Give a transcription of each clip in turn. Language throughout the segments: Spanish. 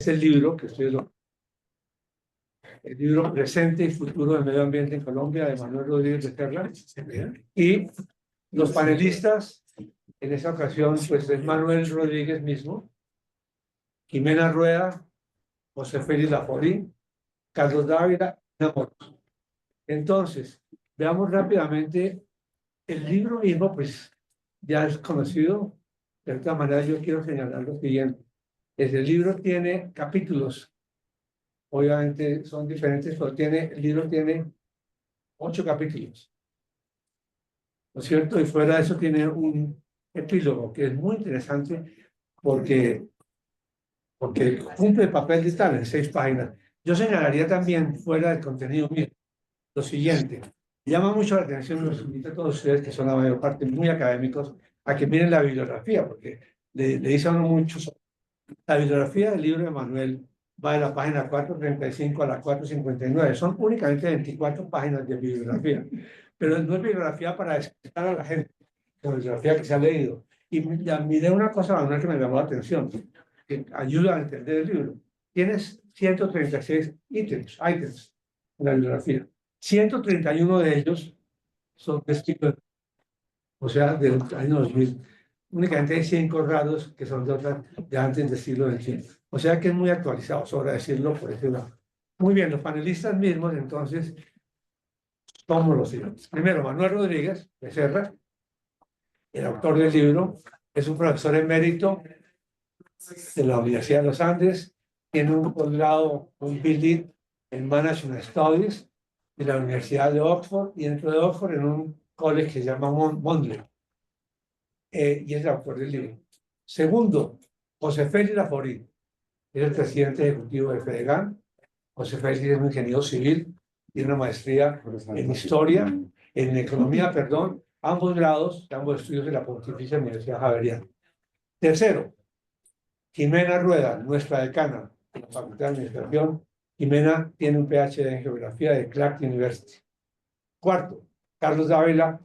es el libro que estoy el libro Presente y Futuro del Medio Ambiente en Colombia, de Manuel Rodríguez Becerra. Y los panelistas en esta ocasión, pues es Manuel Rodríguez mismo, Jimena Rueda, José Félix Laforí, Carlos Dávila y Nina Moros. Entonces, veamos rápidamente el libro mismo, pues ya es conocido. De esta manera yo quiero señalar lo siguiente. El libro tiene capítulos, obviamente son diferentes, pero el libro tiene 8 capítulos, ¿no es cierto? Y fuera de eso tiene un epílogo que es muy interesante porque cumple el papel de tal en 6 páginas. Yo señalaría también, fuera del contenido mío, lo siguiente. Llama mucho la atención, los invito a todos ustedes, que son la mayor parte muy académicos, a que miren la bibliografía, porque le dice a uno mucho. La bibliografía del libro de Manuel va de la página 435 a la 459. Son únicamente 24 páginas de bibliografía, pero no es bibliografía para explicar a la gente, es bibliografía que se ha leído. Y ya miré una cosa, Manuel, que me llamó la atención, que ayuda a entender el libro. Tienes 136 ítems en la bibliografía. 131 de ellos son vestidos, o sea, del año 2000. Únicamente hay 5 raros que son de antes del siglo XXI. O sea que es muy actualizado, sobra decirlo por ese lado. Muy bien, los panelistas mismos, entonces, somos los siguientes. Primero, Manuel Rodríguez Becerra, el autor del libro, es un profesor emérito de la Universidad de los Andes, tiene un posgrado, un PhD en Management Studies de la Universidad de Oxford, y dentro de Oxford en un college que se llama Mondle, y es el autor del libro. Segundo, José Félix Laforí, es el presidente ejecutivo de FEDEGAN. José Félix es un ingeniero civil, tiene una maestría en historia, en economía, perdón, ambos grados, ambos estudios de la Pontificia Universidad Javeriana. Tercero, Jimena Rueda, nuestra decana de la Facultad de Administración. Jimena tiene un PhD en Geografía de Clark University. Cuarto, Carlos Dávila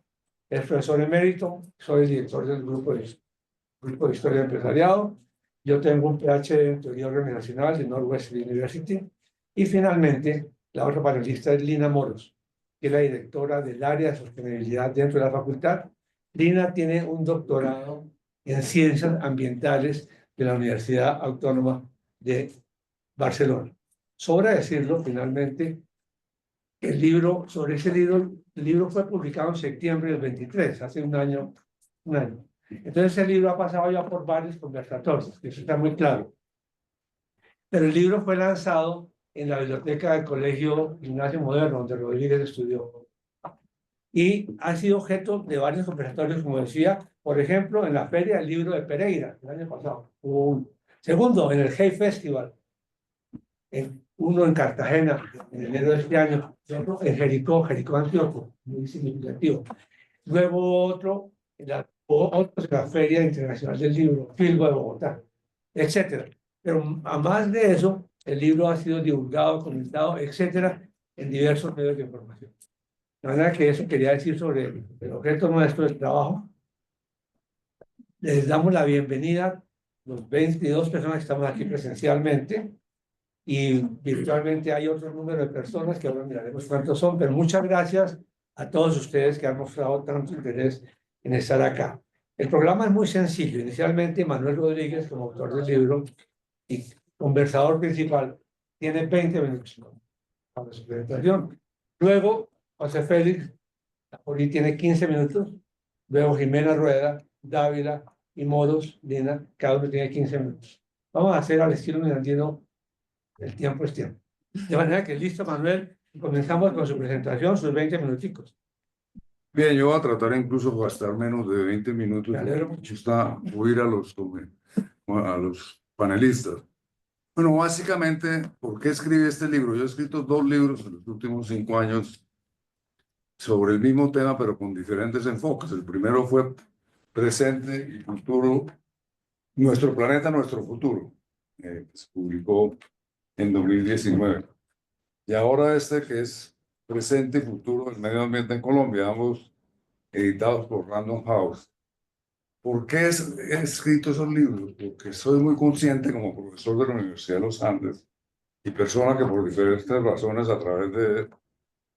es profesor emérito, soy el director del grupo de Historia de Empresariado. Yo tengo un PhD en Teoría Organizacional de Northwestern University. Y finalmente, la otra panelista es Lina Moros, que es la directora del área de sostenibilidad dentro de la facultad. Lina tiene un doctorado en Ciencias Ambientales de la Universidad Autónoma de Barcelona. Sobra decirlo, finalmente, sobre ese libro, el libro fue publicado en septiembre del 23, hace un año. Entonces el libro ha pasado ya por varios conversatorios, eso está muy claro. Pero el libro fue lanzado en la biblioteca del Colegio Ignacio Moderno, donde Rodríguez estudió. Y ha sido objeto de varios conversatorios, como decía, por ejemplo, en la Feria del Libro de Pereira, el año pasado, hubo uno. Segundo, en el Hay Festival, uno en Cartagena, en enero de este año, otro en Jericó Antioquia, muy significativo. Luego otros en la Feria Internacional del Libro, Filbo de Bogotá, etcétera. Pero a más de eso, el libro ha sido divulgado, comentado, etcétera, en diversos medios de información. La verdad que eso quería decir sobre el objeto nuestro del trabajo. Les damos la bienvenida, los 22 personas que estamos aquí presencialmente, y virtualmente hay otro número de personas que ahora miraremos cuántos son, pero muchas gracias a todos ustedes que han mostrado tanto interés en estar acá. El programa es muy sencillo. Inicialmente, Manuel Rodríguez, como autor del libro y conversador principal, tiene 20 minutos para su presentación. Luego, José Félix Laforí tiene 15 minutos. Luego, Jimena Rueda, Dávila y Moros, Lina, cada uno tiene 15 minutos. Vamos a hacer al estilo minandino. El tiempo es tiempo. De manera que listo, Manuel, comenzamos con su presentación, sus 20 minuticos. Bien, yo voy a tratar incluso de gastar menos de 20 minutos. Me alegro mucho. Está oír a los panelistas. Bueno, básicamente, ¿por qué escribí este libro? Yo he escrito 2 libros en los últimos 5 años sobre el mismo tema, pero con diferentes enfoques. El primero fue Presente y Futuro, Nuestro Planeta, Nuestro Futuro, que se publicó en 2019. Y ahora este que es Presente y Futuro del Medio Ambiente en Colombia, ambos editados por Random House. ¿Por qué he escrito esos libros? Porque soy muy consciente como profesor de la Universidad de los Andes y persona que por diferentes razones a través de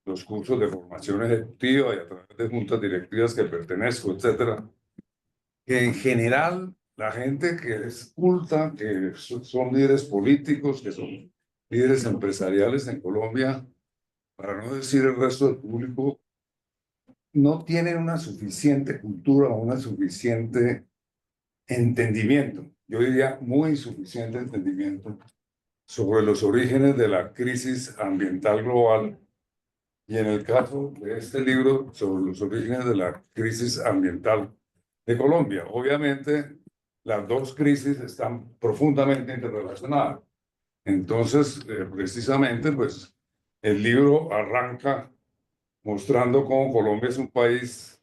los cursos de formación ejecutiva y a través de juntas directivas que pertenezco, etcétera, que en general la gente que es culta, que son líderes políticos, que son líderes empresariales en Colombia, para no decir el resto del público, no tienen una suficiente cultura o una suficiente entendimiento, yo diría muy insuficiente entendimiento sobre los orígenes de la crisis ambiental global y en el caso de este libro sobre los orígenes de la crisis ambiental de Colombia. Obviamente, las dos crisis están profundamente interrelacionadas. Entonces, precisamente, pues el libro arranca mostrando cómo Colombia es un país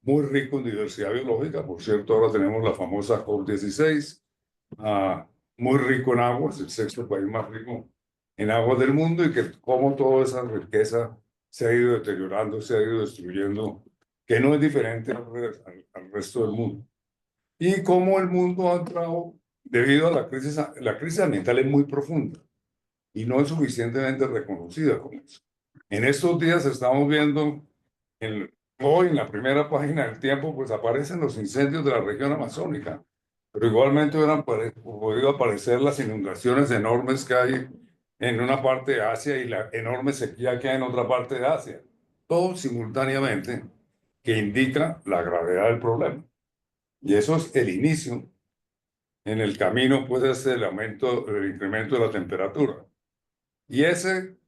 muy rico en diversidad biológica. Por cierto, ahora tenemos la famosa COP16, muy rico en agua, es el sexto país más rico en agua del mundo y que cómo toda esa riqueza se ha ido deteriorando, se ha ido destruyendo, que no es diferente al resto del mundo. Y cómo el mundo ha entrado, debido a la crisis ambiental es muy profunda y no es suficientemente reconocida como eso. En estos días estamos viendo, hoy en la primera página del Tiempo, pues aparecen los incendios de la región amazónica, pero igualmente hubieran podido aparecer las inundaciones enormes que hay en una parte de Asia y la enorme sequía que hay en otra parte de Asia, todo simultáneamente, que indica la gravedad del problema. Y eso es el inicio. En el camino puede ser el incremento de la temperatura. Y ese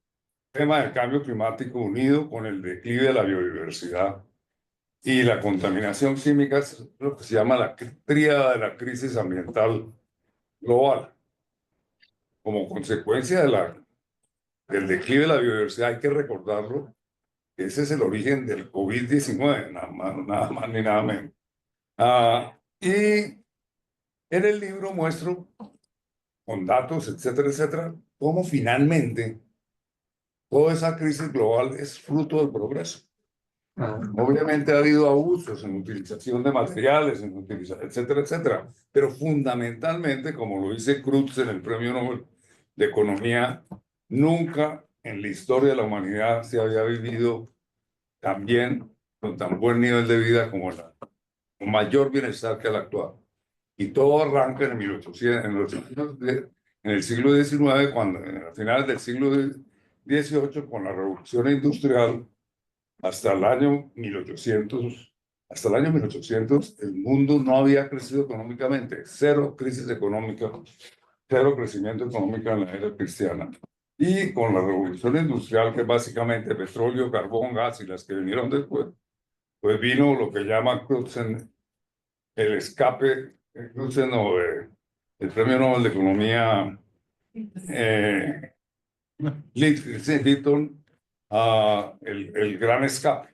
tema del cambio climático unido con el declive de la biodiversidad y la contaminación química es lo que se llama la tríada de la crisis ambiental global. Como consecuencia del declive de la biodiversidad, hay que recordarlo, que ese es el origen del COVID-19, nada más ni nada menos. Y en el libro muestro, con datos, etcétera, etcétera, cómo finalmente toda esa crisis global es fruto del progreso. Obviamente ha habido abusos en utilización de materiales, etcétera, etcétera. Pero fundamentalmente, como lo dice Cruz en el Premio Nobel de Economía, nunca en la historia de la humanidad se había vivido tan bien, con tan buen nivel de vida como con mayor bienestar que el actual. Y todo arranca en 1800, en el siglo XIX, cuando, a finales del siglo XVIII, con la revolución industrial, hasta el año 1800, hasta el año 1800, el mundo no había crecido económicamente, cero crisis económica, cero crecimiento económico en la era cristiana. Y con la revolución industrial, que es básicamente petróleo, carbón, gas y las que vinieron después, pues vino lo que llama Crutzen, el escape, Crutzen o el Premio Nobel de Economía, Lytton, el gran escape.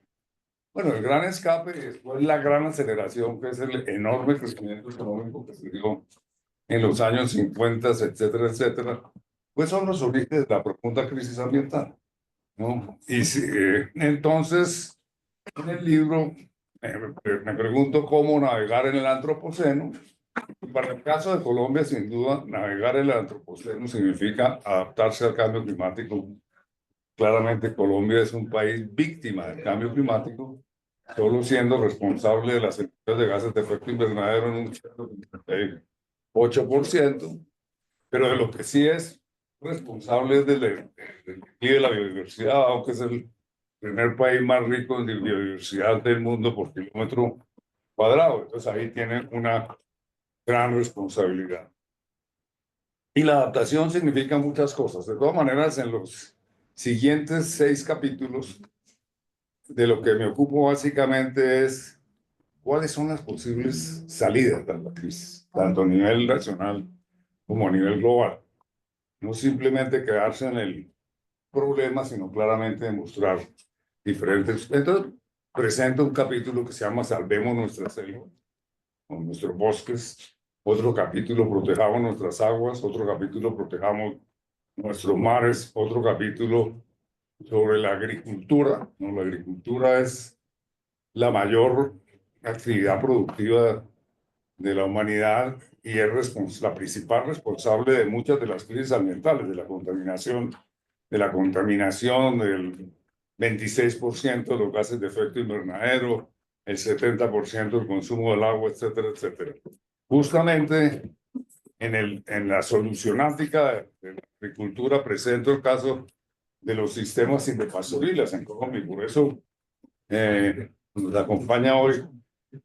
Bueno, el gran escape fue la gran aceleración, que es el enorme crecimiento económico que se dio en los años 50, etcétera, etcétera. Pues son los orígenes de la profunda crisis ambiental, ¿no? Y entonces, en el libro me pregunto cómo navegar en el antropoceno. Para el caso de Colombia, sin duda, navegar en el antropoceno significa adaptarse al cambio climático. Claramente, Colombia es un país víctima del cambio climático, solo siendo responsable de las emisiones de gases de efecto invernadero en un 8%, pero de lo que sí es responsable es del declive de la biodiversidad, aunque es el primer país más rico en biodiversidad del mundo por kilómetro cuadrado. Entonces ahí tienen una gran responsabilidad. Y la adaptación significa muchas cosas. De todas maneras, en los siguientes 6 capítulos, de lo que me ocupo básicamente es cuáles son las posibles salidas de la crisis, tanto a nivel nacional como a nivel global. No simplemente quedarse en el problema, sino claramente demostrar diferentes. Entonces, presento un capítulo que se llama Salvemos nuestras selvas, o nuestros bosques. Otro capítulo, Protejamos nuestras aguas. Otro capítulo, Protejamos nuestros mares. Otro capítulo sobre la agricultura, ¿no? La agricultura es la mayor actividad productiva de la humanidad y es la principal responsable de muchas de las crisis ambientales, de la contaminación del 26% de los gases de efecto invernadero, el 70% del consumo del agua, etcétera, etcétera. Justamente en la solucionática de la agricultura presento el caso de los sistemas silvopastoriles en Colombia. Por eso nos acompaña hoy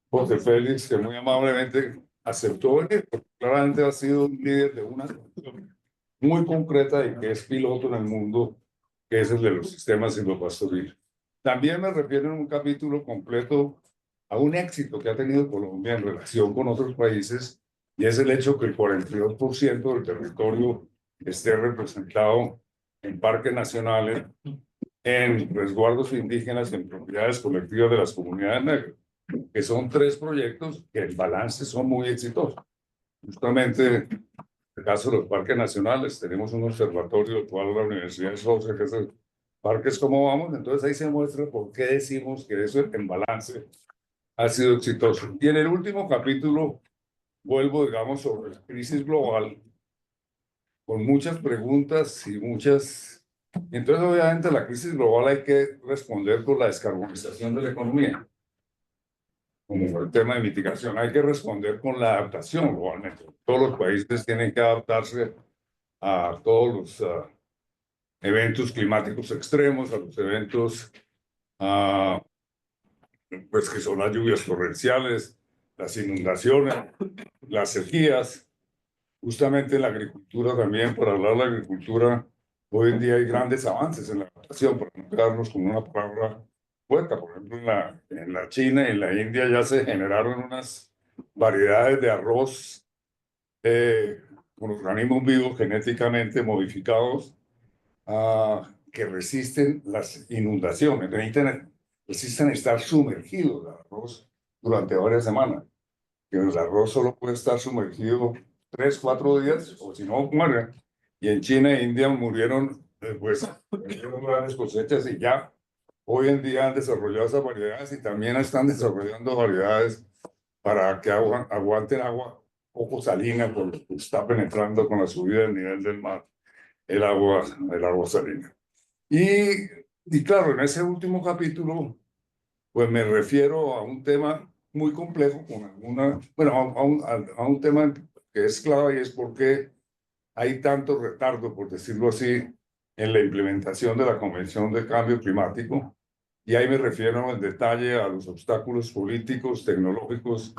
José Félix, que muy amablemente aceptó venir, porque claramente ha sido un líder de una solución muy concreta y que es piloto en el mundo, que es el de los sistemas silvopastoriles. También me refiero en un capítulo completo a un éxito que ha tenido Colombia en relación con otros países, y es el hecho que el 42% del territorio esté representado en parques nacionales, en resguardos indígenas, en propiedades colectivas de las comunidades negras, que son 3 proyectos que en balance son muy exitosos. Justamente, en el caso de los parques nacionales, tenemos un observatorio, el cual la Universidad de Sosa, que es el Parques Cómo Vamos, entonces ahí se muestra por qué decimos que eso en balance ha sido exitoso. Y en el último capítulo vuelvo, digamos, sobre la crisis global, con muchas preguntas y muchas... Entonces, obviamente, la crisis global hay que responder con la descarbonización de la economía, como el tema de mitigación. Hay que responder con la adaptación globalmente. Todos los países tienen que adaptarse a todos los eventos climáticos extremos, a los eventos pues que son las lluvias torrenciales, las inundaciones, las sequías. Justamente en la agricultura también, para hablar de la agricultura, hoy en día hay grandes avances en la adaptación, para no quedarnos con una palabra hueca. Por ejemplo, en la China y en la India ya se generaron unas variedades de arroz con organismos vivos genéticamente modificados que resisten las inundaciones, resisten estar sumergidos el arroz durante varias semanas. Que el arroz solo puede estar sumergido 3, 4 días, o si no, muere. Y en China e India murieron, pues, grandes cosechas y ya hoy en día han desarrollado esas variedades y también están desarrollando variedades para que aguanten agua poco salina, porque está penetrando con la subida del nivel del mar el agua salina. Y claro, en ese último capítulo, pues me refiero a un tema muy complejo, con bueno, a un tema que es clave, y es por qué hay tanto retardo, por decirlo así, en la implementación de la Convención de Cambio Climático. Y ahí me refiero en detalle a los obstáculos políticos, tecnológicos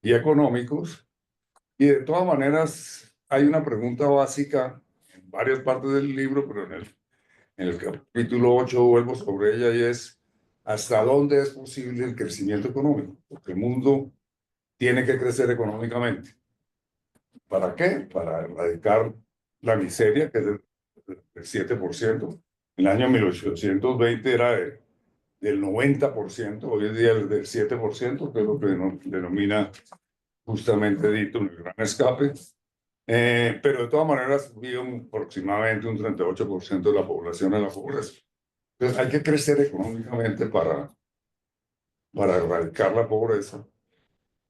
y económicos. Y de todas maneras, hay una pregunta básica en varias partes del libro, pero en el capítulo 8 vuelvo sobre ella, y es hasta dónde es posible el crecimiento económico, porque el mundo tiene que crecer económicamente. ¿Para qué? Para erradicar la miseria, que es del 7%. En el año 1820 era del 90%, hoy en día es del 7%, que es lo que denomina justamente dito el gran escape. Pero de todas maneras vive aproximadamente un 38% de la población en la pobreza. Entonces hay que crecer económicamente para erradicar la pobreza.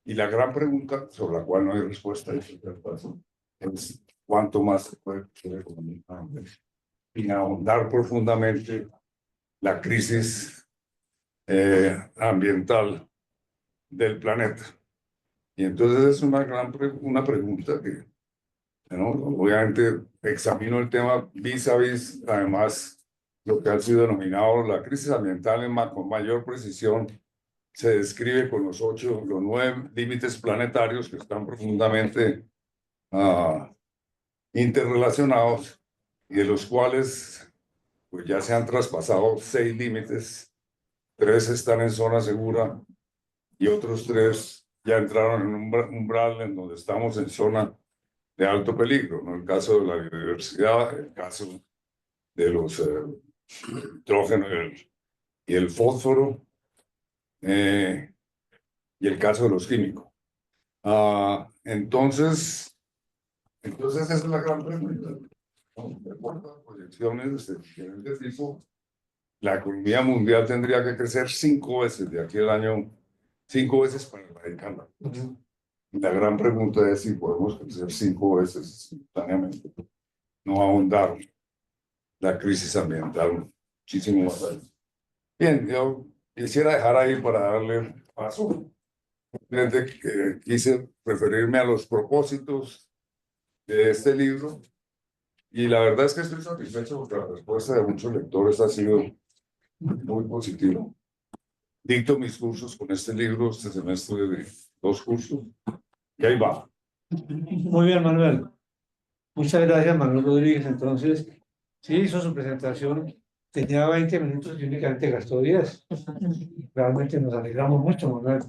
Y la gran pregunta sobre la cual no hay respuesta es cuánto más se puede crecer económicamente sin ahondar profundamente la crisis ambiental del planeta. Y entonces es una pregunta que, ¿no? Obviamente examino el tema vis a vis, además, lo que ha sido denominado la crisis ambiental con mayor precisión se describe con los 9 límites planetarios que están profundamente interrelacionados, y de los cuales pues ya se han traspasado 6 límites, 3 están en zona segura y otros 3 ya entraron en un umbral en donde estamos en zona de alto peligro, ¿no? El caso de la biodiversidad, el caso de los nitrógeno y el fósforo, y el caso de los químicos. Entonces esa es la gran pregunta. De acuerdo a proyecciones de diferentes tipos, la economía mundial tendría que crecer 5 veces de aquí al año, 5 veces para erradicarla. La gran pregunta es si podemos crecer 5 veces simultáneamente, no ahondar la crisis ambiental muchísimo más allá. Bien, yo quisiera dejar ahí para darle paso. Simplemente que quise referirme a los propósitos de este libro y la verdad es que estoy satisfecho porque la respuesta de muchos lectores ha sido muy positiva. Dicto mis cursos con este libro este semestre de 2 cursos y ahí va. Muy bien, Manuel. Muchas gracias, Manuel Rodríguez. Entonces, sí, hizo su presentación, tenía 20 minutos y únicamente gastó 10. Realmente nos alegramos mucho, Manuel.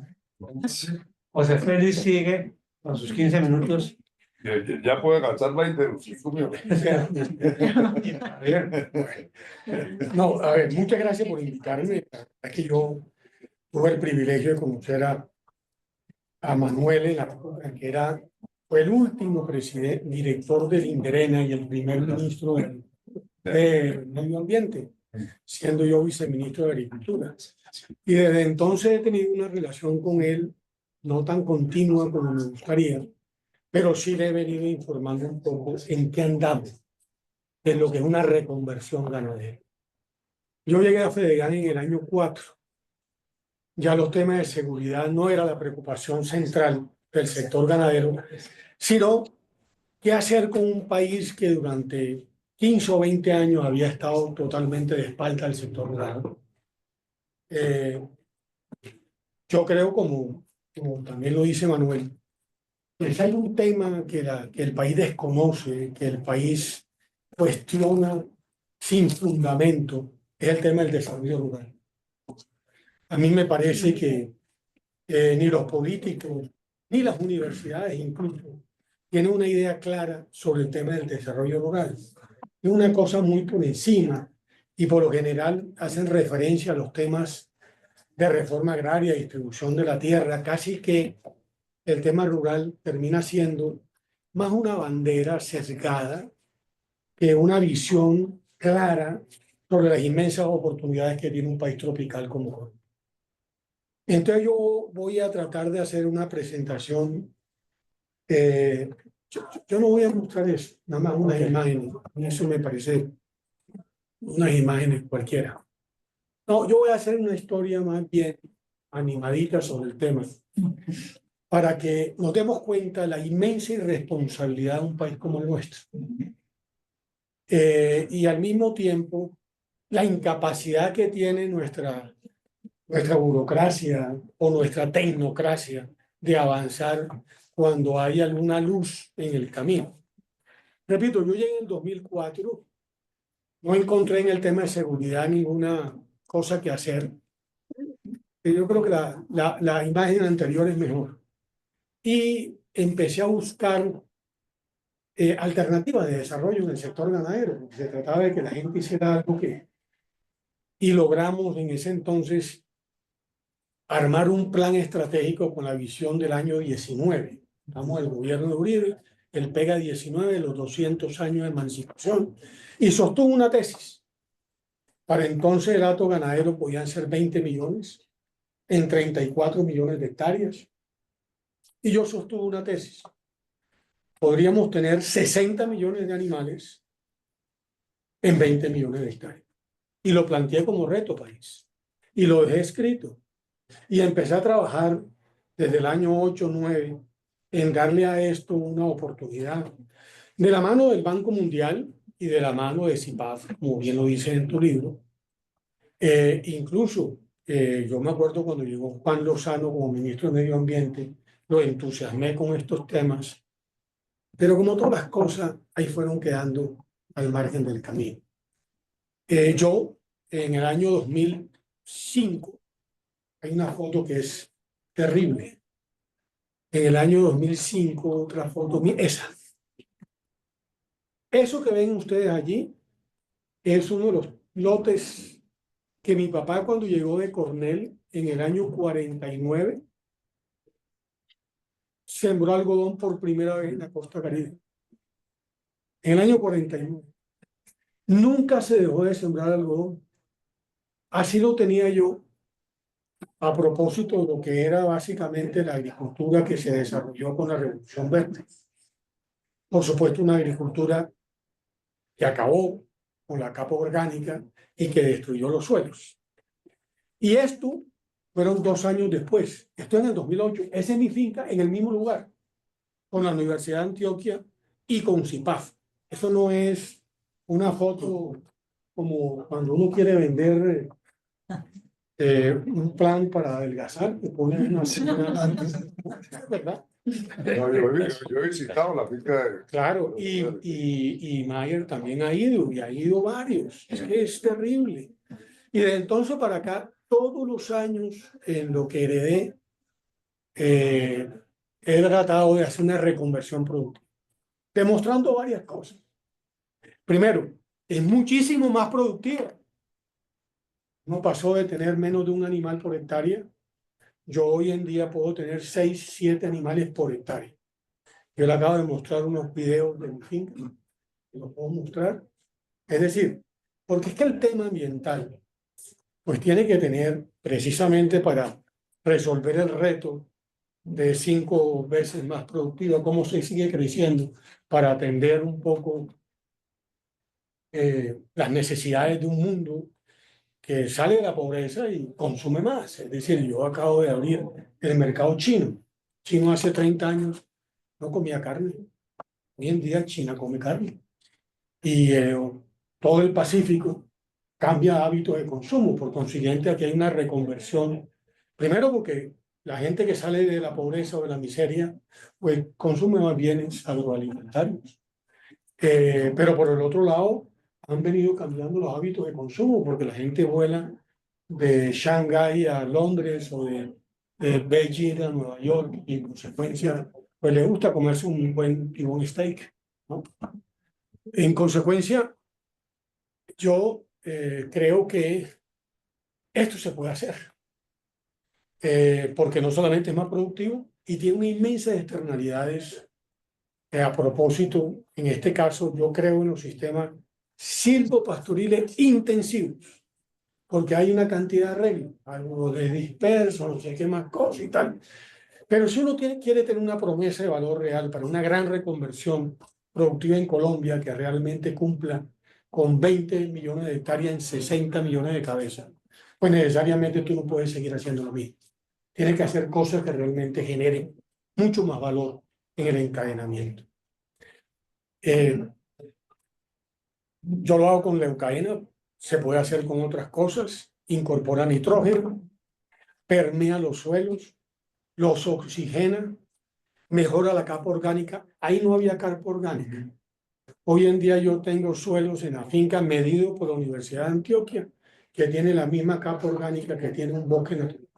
José Félix sigue con sus 15 minutos. Ya puede gastar 20 minutos. A ver, No, a ver, muchas gracias por invitarme. La verdad es que yo tuve el privilegio de conocer a Manuel en la época que fue el último director del INDERENA y el primer ministro de Medio Ambiente, siendo yo viceministro de Agricultura. Y desde entonces he tenido una relación con él, no tan continua como me gustaría, pero sí le he venido informando un poco en qué andamos, en lo que es una reconversión ganadera. Yo llegué a Fedegan en el año 4. Ya los temas de seguridad no era la preocupación central del sector ganadero, sino qué hacer con un país que durante 15 o 20 años había estado totalmente de espalda al sector rural. Yo creo, como también lo dice Manuel, que si hay un tema que el país desconoce, que el país cuestiona sin fundamento, es el tema del desarrollo rural. A mí me parece que ni los políticos, ni las universidades incluso, tienen una idea clara sobre el tema del desarrollo rural. Es una cosa muy por encima y por lo general hacen referencia a los temas de reforma agraria, distribución de la tierra, casi que el tema rural termina siendo más una bandera sesgada que una visión clara sobre las inmensas oportunidades que tiene un país tropical como Colombia. Entonces yo voy a tratar de hacer una presentación. Yo no voy a mostrar eso, nada más unas imágenes. Eso me parece unas imágenes cualquiera. No, yo voy a hacer una historia más bien animadita sobre el tema, para que nos demos cuenta de la inmensa irresponsabilidad de un país como el nuestro. Y al mismo tiempo, la incapacidad que tiene nuestra burocracia o nuestra tecnocracia de avanzar cuando hay alguna luz en el camino. Repito, yo llegué en 2004, no encontré en el tema de seguridad ninguna cosa que hacer. Yo creo que la imagen anterior es mejor. Y empecé a buscar alternativas de desarrollo en el sector ganadero, porque se trataba de que la gente hiciera algo que... Y logramos en ese entonces armar un plan estratégico con la visión del año 19. Estamos el gobierno de Uribe, el PEGA 19, los 200 años de emancipación, y sostuvo una tesis. Para entonces el hato ganadero podían ser 20 millones en 34 millones de hectáreas. Y yo sostuve una tesis. Podríamos tener 60 millones de animales en 20 millones de hectáreas. Y lo planteé como reto país. Y lo dejé escrito. Y empecé a trabajar desde el año 8 o 9 en darle a esto una oportunidad. De la mano del Banco Mundial y de la mano de CIPAF, como bien lo dice en tu libro. Incluso yo me acuerdo cuando llegó Juan Lozano como ministro de Medio Ambiente, lo entusiasmé con estos temas. Pero como todas las cosas, ahí fueron quedando al margen del camino. Yo, en el año 2005, hay una foto que es terrible. En el año 2005, otra foto, esa. Eso que ven ustedes allí es uno de los lotes que mi papá cuando llegó de Cornell en el año 49 sembró algodón por primera vez en la costa caribe. En el año 49. Nunca se dejó de sembrar algodón. Así lo tenía yo a propósito de lo que era básicamente la agricultura que se desarrolló con la Revolución Verde. Por supuesto, una agricultura que acabó con la capa orgánica y que destruyó los suelos. Y esto fueron 2 años después. Esto en el 2008. Esa es mi finca en el mismo lugar, con la Universidad de Antioquia y con CIPAF. Eso no es una foto como cuando uno quiere vender un plan para adelgazar, que pone una señora, ¿verdad? Yo he visitado la finca de... Claro, y Mayer también ha ido, y ha ido varios. Es que es terrible. Y de entonces para acá, todos los años en lo que heredé, he tratado de hacer una reconversión productiva, demostrando varias cosas. Primero, es muchísimo más productiva. No pasó de tener menos de un animal por hectárea. Yo hoy en día puedo tener 6, 7 animales por hectárea. Yo le acabo de mostrar unos videos de mi finca, que los puedo mostrar. Es decir, porque es que el tema ambiental, pues tiene que tener precisamente para resolver el reto de 5 veces más productiva, cómo se sigue creciendo, para atender un poco las necesidades de un mundo que sale de la pobreza y consume más. Es decir, yo acabo de abrir el mercado chino. Chino hace 30 años no comía carne. Hoy en día China come carne. Y todo el Pacífico cambia hábitos de consumo. Por consiguiente, aquí hay una reconversión. Primero porque la gente que sale de la pobreza o de la miseria, pues consume más bienes agroalimentarios. Pero por el otro lado, han venido cambiando los hábitos de consumo porque la gente vuela de Shanghái a Londres o de Beijing a Nueva York y en consecuencia, pues le gusta comerse un buen steak, ¿no? En consecuencia, yo creo que esto se puede hacer porque no solamente es más productivo y tiene unas inmensas externalidades. A propósito, en este caso, yo creo en los sistemas silvopastoriles intensivos, porque hay una cantidad de reglas, algo de disperso, no sé qué más cosas y tal. Pero si uno quiere tener una promesa de valor real para una gran reconversión productiva en Colombia que realmente cumpla con 20 millones de hectáreas en 60 millones de cabezas, pues necesariamente tú no puedes seguir haciendo lo mismo. Tienes que hacer cosas que realmente generen mucho más valor en el encadenamiento. Yo lo hago con leucaena, se puede hacer con otras cosas, incorpora nitrógeno, permea los suelos, los oxigena, mejora la capa orgánica. Ahí no había capa orgánica. Hoy en día yo tengo suelos en la finca medido por la Universidad de Antioquia, que tiene la misma capa orgánica que tiene un bosque natural.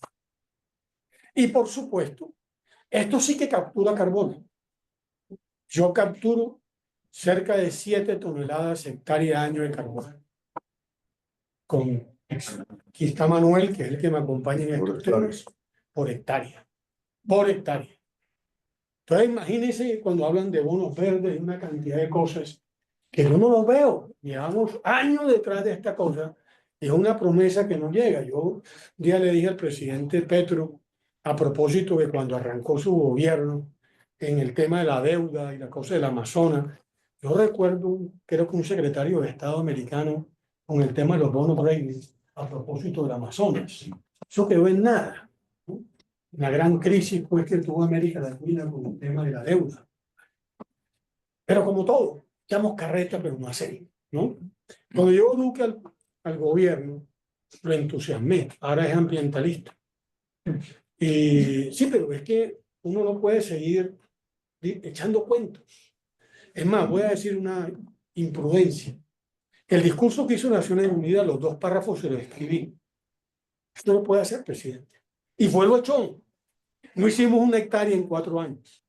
Y por supuesto, esto sí que captura carbono. Yo capturo cerca de 7 toneladas hectárea año de carbono. Aquí está Manuel, que es el que me acompaña en estos temas, por hectárea. Por hectárea. Entonces, imagínense cuando hablan de bonos verdes y una cantidad de cosas que yo no los veo. Llevamos años detrás de esta cosa. Es una promesa que no llega. Yo un día le dije al presidente Petro, a propósito de cuando arrancó su gobierno, en el tema de la deuda y la cosa del Amazonas, yo recuerdo, creo que un secretario de Estado americano con el tema de los bonos verdes a propósito del Amazonas. Eso quedó en nada, ¿no? Una gran crisis pues que tuvo América Latina con el tema de la deuda. Pero como todo, echamos carreta pero no hacemos, ¿no? Cuando llegó Duque al gobierno, lo entusiasmé, ahora es ambientalista. Y sí, pero es que uno no puede seguir echando cuentos. Es más, voy a decir una imprudencia. El discurso que hizo Naciones Unidas, los 2 párrafos se los escribí. Esto lo puede hacer, presidente. Y fue el bochón. No hicimos 1 hectárea en 4 años.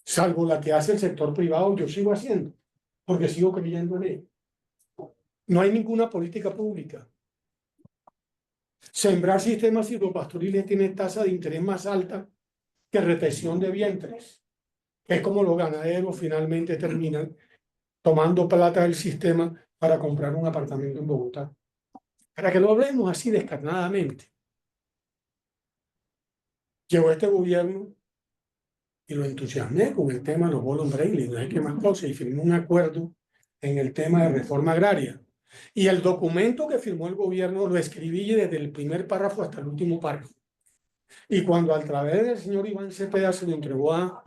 Salvo la que hace el sector privado, yo sigo haciendo, porque sigo creyendo en él. No hay ninguna política pública. Sembrar sistemas silvopastoriles tiene tasa de interés más alta que retención de vientres. Es como los ganaderos finalmente terminan tomando plata del sistema para comprar un apartamento en Bogotá. Para que lo hablemos así descarnadamente. Llegó este gobierno y lo entusiasmé con el tema de los bonos Braille, no sé qué más cosas, y firmó un acuerdo en el tema de reforma agraria. Y el documento que firmó el gobierno lo escribí desde el primer párrafo hasta el último párrafo. Y cuando a través del señor Iván Cepeda se lo entregó a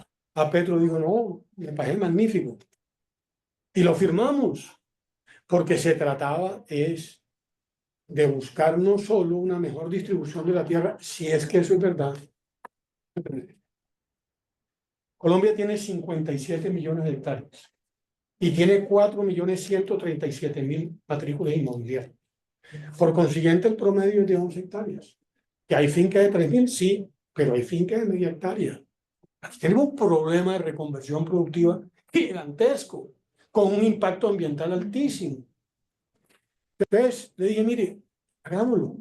Petro, digo, no, me parece magnífico. Y lo firmamos, porque se trataba es de buscar no solo una mejor distribución de la tierra, si es que eso es verdad. Colombia tiene 57 millones de hectáreas y tiene 4.137.000 matrículas inmobiliarias. Por consiguiente, el promedio es de 11 hectáreas. ¿Que hay fincas de 3.000? Sí, pero hay fincas de media hectárea. Tenemos un problema de reconversión productiva gigantesco, con un impacto ambiental altísimo. Entonces, le dije, mire, hagámoslo,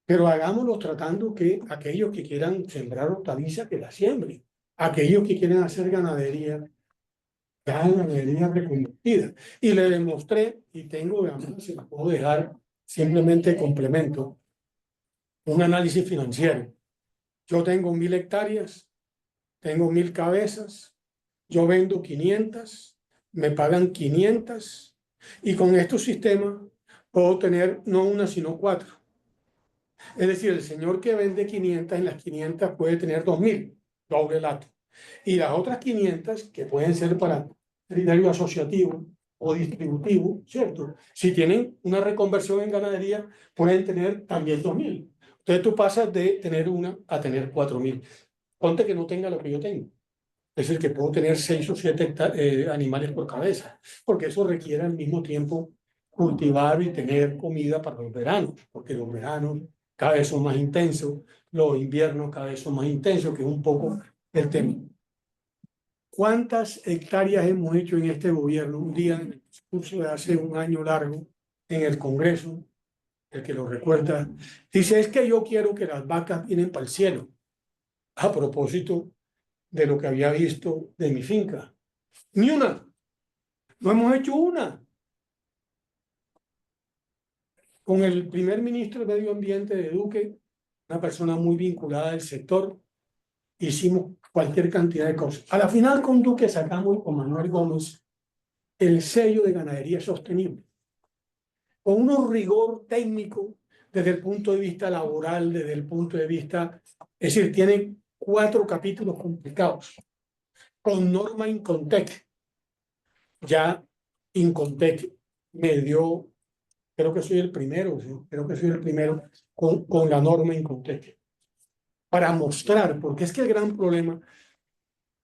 pero hagámoslo tratando que aquellos que quieran sembrar hortalizas, que la siembren. Aquellos que quieren hacer ganadería, que hagan ganadería reconvertida. Y le demostré, y tengo, además, se la puedo dejar, simplemente complemento, un análisis financiero. Yo tengo 1.000 hectáreas, tengo 1.000 cabezas, yo vendo 500, me pagan 500, y con estos sistemas puedo tener no una, sino 4. Es decir, el señor que vende 500, en las 500 puede tener 2.000, doble lata. Y las otras 500, que pueden ser para criterio asociativo o distributivo, ¿cierto? Si tienen una reconversión en ganadería, pueden tener también 2.000. Entonces tú pasas de tener una a tener 4.000. Ponte que no tenga lo que yo tengo. Es decir, que puedo tener 6 o 7 animales por cabeza, porque eso requiere al mismo tiempo cultivar y tener comida para los veranos, porque los veranos cada vez son más intensos, los inviernos cada vez son más intensos, que es un poco el tema. ¿Cuántas hectáreas hemos hecho en este gobierno? Un día en el discurso de hace un año largo en el Congreso, el que lo recuerda, dice, es que yo quiero que las vacas vienen para el cielo. A propósito de lo que había visto de mi finca. Ni una. No hemos hecho una. Con el primer ministro de Medio Ambiente de Duque, una persona muy vinculada al sector, hicimos cualquier cantidad de cosas. A la final con Duque sacamos con Manuel Gómez el sello de ganadería sostenible, con un rigor técnico desde el punto de vista laboral, desde el punto de vista, es decir, tiene 4 capítulos complicados, con norma Incontec. Ya Incontec me dio, creo que soy el primero, ¿sí? Creo que soy el primero con la norma Incontec, para mostrar, porque es que el gran problema,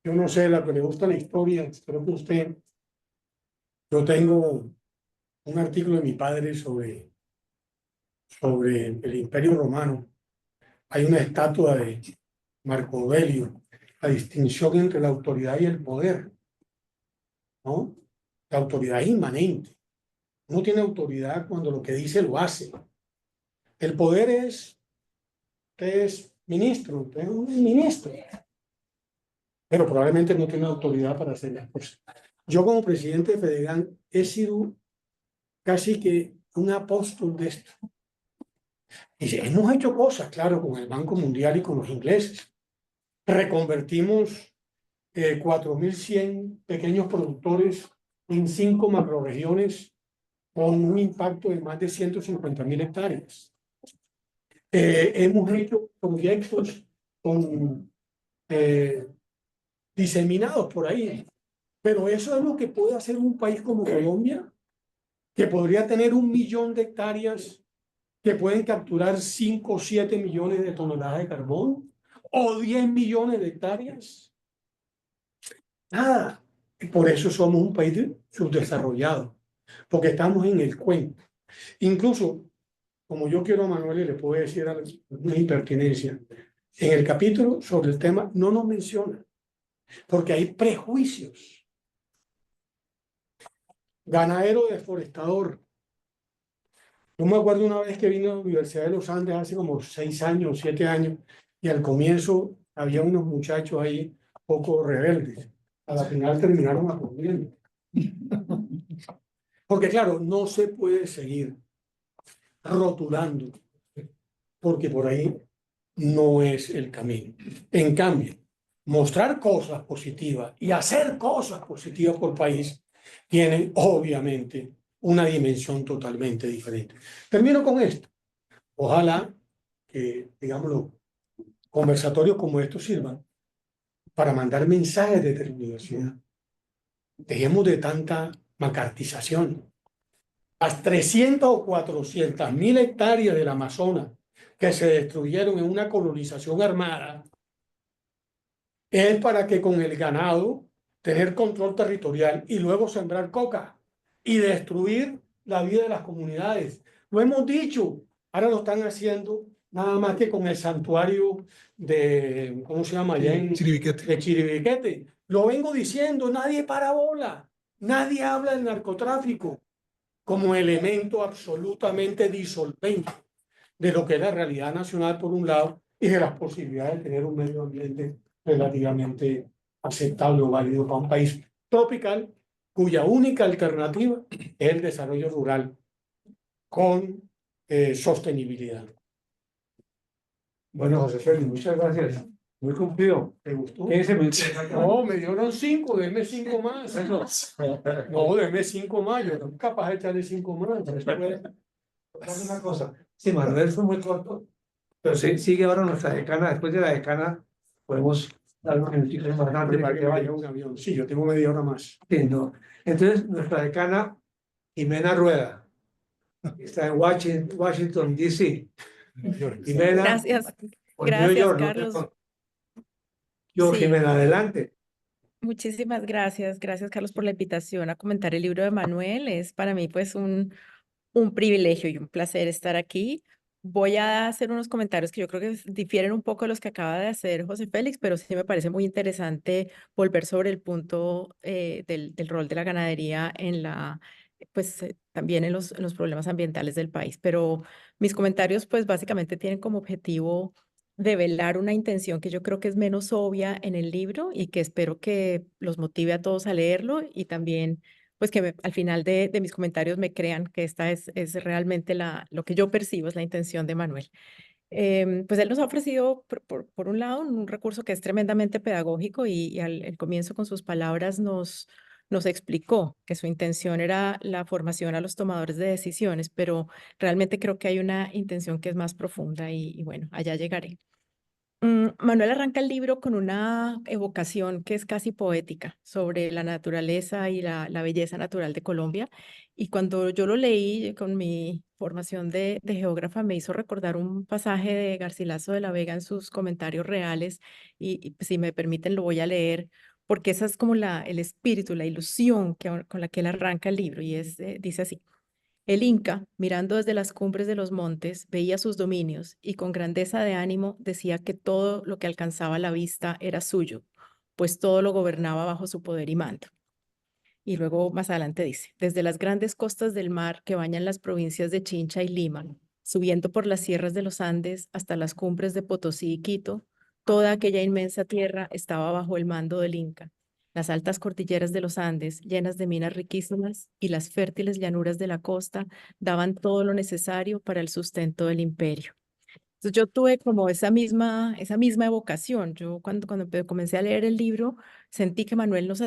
yo no sé, la que le gusta la historia, espero que usted, yo tengo un artículo de mi padre sobre el Imperio Romano. Hay una estatua de Marco Aurelio, la distinción entre la autoridad y el poder, ¿no? La autoridad es inmanente. Uno tiene autoridad cuando lo que dice lo hace. El poder es, usted es ministro, usted es un ministro, pero probablemente no tiene autoridad para hacer las cosas. Yo como presidente de Fedegan he sido casi que un apóstol de esto. Y hemos hecho cosas, claro, con el Banco Mundial y con los ingleses. Reconvertimos 4.100 pequeños productores en 5 macroregiones con un impacto de más de 150.000 hectáreas. Hemos hecho proyectos diseminados por ahí, pero eso es lo que puede hacer un país como Colombia, que podría tener 1 millón de hectáreas que pueden capturar 5 o 7 millones de toneladas de carbón, o 10 millones de hectáreas. Nada. Y por eso somos un país subdesarrollado, porque estamos en el cuento. Incluso, como yo quiero a Manuel y le puedo decir una impertinencia, en el capítulo sobre el tema no nos menciona, porque hay prejuicios. Ganadero deforestador. Yo me acuerdo una vez que vine a la Universidad de los Andes hace como 6 años, 7 años, y al comienzo había unos muchachos ahí poco rebeldes. A la final terminaron aprendiendo. Porque claro, no se puede seguir rotulando, porque por ahí no es el camino. En cambio, mostrar cosas positivas y hacer cosas positivas por país tienen obviamente una dimensión totalmente diferente. Termino con esto. Ojalá que, digámoslo, conversatorios como estos sirvan para mandar mensajes desde la universidad. Dejemos de tanta macartización. Las 300 o 400 mil hectáreas del Amazonas que se destruyeron en una colonización armada es para que con el ganado tener control territorial y luego sembrar coca y destruir la vida de las comunidades. Lo hemos dicho, ahora lo están haciendo nada más que con el santuario de, ¿cómo se llama? Allá en Chiribiquete. de Chiribiquete. Lo vengo diciendo, nadie para bola, nadie habla del narcotráfico como elemento absolutamente disolvente de lo que es la realidad nacional por un lado y de las posibilidades de tener un medio ambiente relativamente aceptable o válido para un país tropical cuya única alternativa es el desarrollo rural con sostenibilidad. Bueno, José Félix, muchas gracias. Muy cumplido. ¿Te gustó? 15 minutos. No, me dieron 5, denme 5 más. No, denme 5 más, yo soy capaz de echarle 5 más. Haz una cosa. Sí, Manuel fue muy corto, pero sí, sigue ahora nuestra decana. Después de la decana, podemos dar unos minutitos más antes para que vaya. un avión. Sí, yo tengo media hora más. Sí, no. Entonces, nuestra decana, Jimena Rueda, está en Washington, D.C. Jimena, Gracias, o New gracias, York, Carlos. Yo, Sí. Jimena, adelante. Muchísimas gracias. Gracias, Carlos, por la invitación a comentar el libro de Manuel. Es para mí, pues, un privilegio y un placer estar aquí. Voy a hacer unos comentarios que yo creo que difieren un poco de los que acaba de hacer José Félix, pero sí me parece muy interesante volver sobre el punto del rol de la ganadería en pues también en los problemas ambientales del país. Pero mis comentarios, pues básicamente tienen como objetivo develar una intención que yo creo que es menos obvia en el libro y que espero que los motive a todos a leerlo y también pues que al final de mis comentarios me crean que esta es realmente lo que yo percibo es la intención de Manuel. Pues él nos ha ofrecido, por un lado, un recurso que es tremendamente pedagógico y al comienzo con sus palabras nos explicó que su intención era la formación a los tomadores de decisiones, pero realmente creo que hay una intención que es más profunda y bueno, allá llegaré. Manuel arranca el libro con una evocación que es casi poética sobre la naturaleza y la belleza natural de Colombia. Y cuando yo lo leí con mi formación de geógrafa, me hizo recordar un pasaje de Garcilaso de la Vega en sus comentarios reales. Pues, si me permiten, lo voy a leer, porque esa es como el espíritu, la ilusión con la que él arranca el libro. Y dice así. El Inca, mirando desde las cumbres de los montes, veía sus dominios y con grandeza de ánimo decía que todo lo que alcanzaba la vista era suyo, pues todo lo gobernaba bajo su poder y mando. Y luego más adelante dice, desde las grandes costas del mar que bañan las provincias de Chincha y Lima, subiendo por las sierras de los Andes hasta las cumbres de Potosí y Quito, toda aquella inmensa tierra estaba bajo el mando del Inca. Las altas cordilleras de los Andes, llenas de minas riquísimas, y las fértiles llanuras de la costa daban todo lo necesario para el sustento del imperio. Entonces yo tuve como esa misma evocación. Yo cuando comencé a leer el libro, sentí que Manuel nos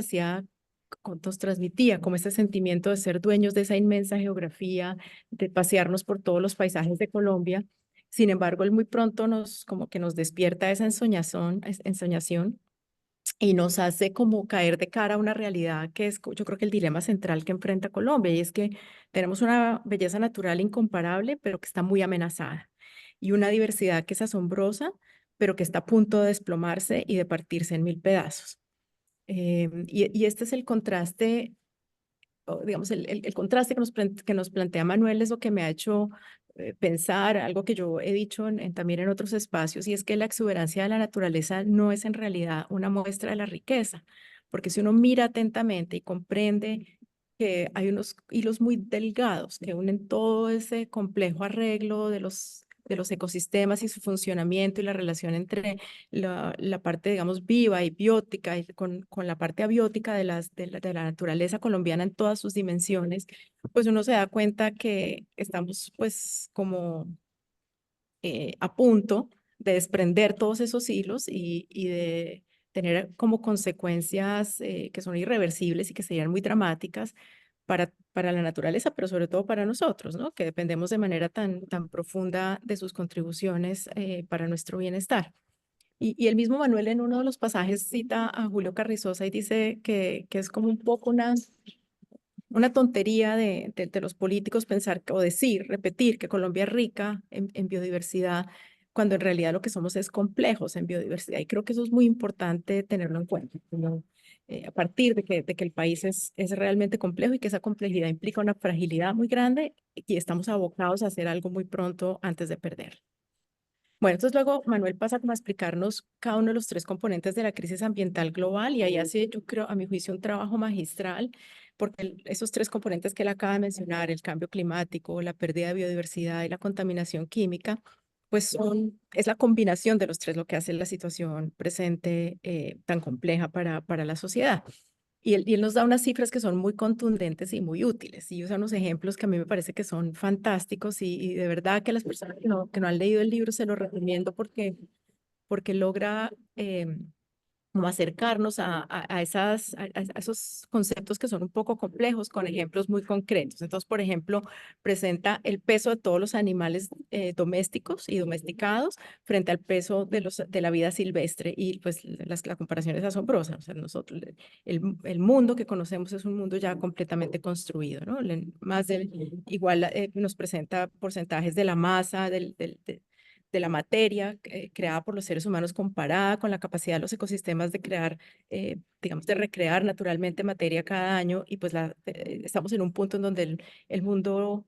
transmitía como ese sentimiento de ser dueños de esa inmensa geografía, de pasearnos por todos los paisajes de Colombia. Sin embargo, él muy pronto como que nos despierta esa ensoñación y nos hace como caer de cara a una realidad que es, yo creo que el dilema central que enfrenta Colombia, y es que tenemos una belleza natural incomparable, pero que está muy amenazada, y una diversidad que es asombrosa, pero que está a punto de desplomarse y de partirse en mil pedazos. Y este es el contraste, o digamos, el contraste que nos plantea Manuel es lo que me ha hecho pensar, algo que yo he dicho también en otros espacios, y es que la exuberancia de la naturaleza no es en realidad una muestra de la riqueza, porque si uno mira atentamente y comprende que hay unos hilos muy delgados que unen todo ese complejo arreglo de los de los ecosistemas y su funcionamiento y la relación entre la parte, digamos, viva y biótica y con la parte abiótica de de la naturaleza colombiana en todas sus dimensiones, pues uno se da cuenta que estamos pues como a punto de desprender todos esos hilos y de tener como consecuencias que son irreversibles y que serían muy dramáticas para la naturaleza, pero sobre todo para nosotros, ¿no? Que dependemos de manera tan profunda de sus contribuciones para nuestro bienestar. Y el mismo Manuel en uno de los pasajes cita a Julio Carrizosa y dice que es como un poco una tontería de los políticos pensar o decir, repetir que Colombia es rica en biodiversidad, cuando en realidad lo que somos es complejos en biodiversidad. Y creo que eso es muy importante tenerlo en cuenta, ¿no? A partir de que el país es realmente complejo y que esa complejidad implica una fragilidad muy grande y estamos abocados a hacer algo muy pronto antes de perder. Bueno, entonces luego Manuel pasa como a explicarnos cada uno de los tres componentes de la crisis ambiental global y ahí hace, yo creo, a mi juicio, un trabajo magistral, porque esos tres componentes que él acaba de mencionar, el cambio climático, la pérdida de biodiversidad y la contaminación química, pues es la combinación de los tres lo que hace la situación presente tan compleja para la sociedad. Y él nos da unas cifras que son muy contundentes y muy útiles. Y usa unos ejemplos que a mí me parece que son fantásticos y de verdad que las personas que no han leído el libro se los recomiendo porque logra como acercarnos a esos conceptos que son un poco complejos con ejemplos muy concretos. Entonces, por ejemplo, presenta el peso de todos los animales domésticos y domesticados frente al peso de la vida silvestre y pues la comparación es asombrosa. O sea, nosotros, el mundo que conocemos es un mundo ya completamente construido, ¿no? Más del, igual nos presenta porcentajes de la masa, de la materia creada por los seres humanos comparada con la capacidad de los ecosistemas de crear, digamos, de recrear naturalmente materia cada año y pues estamos en un punto en donde el mundo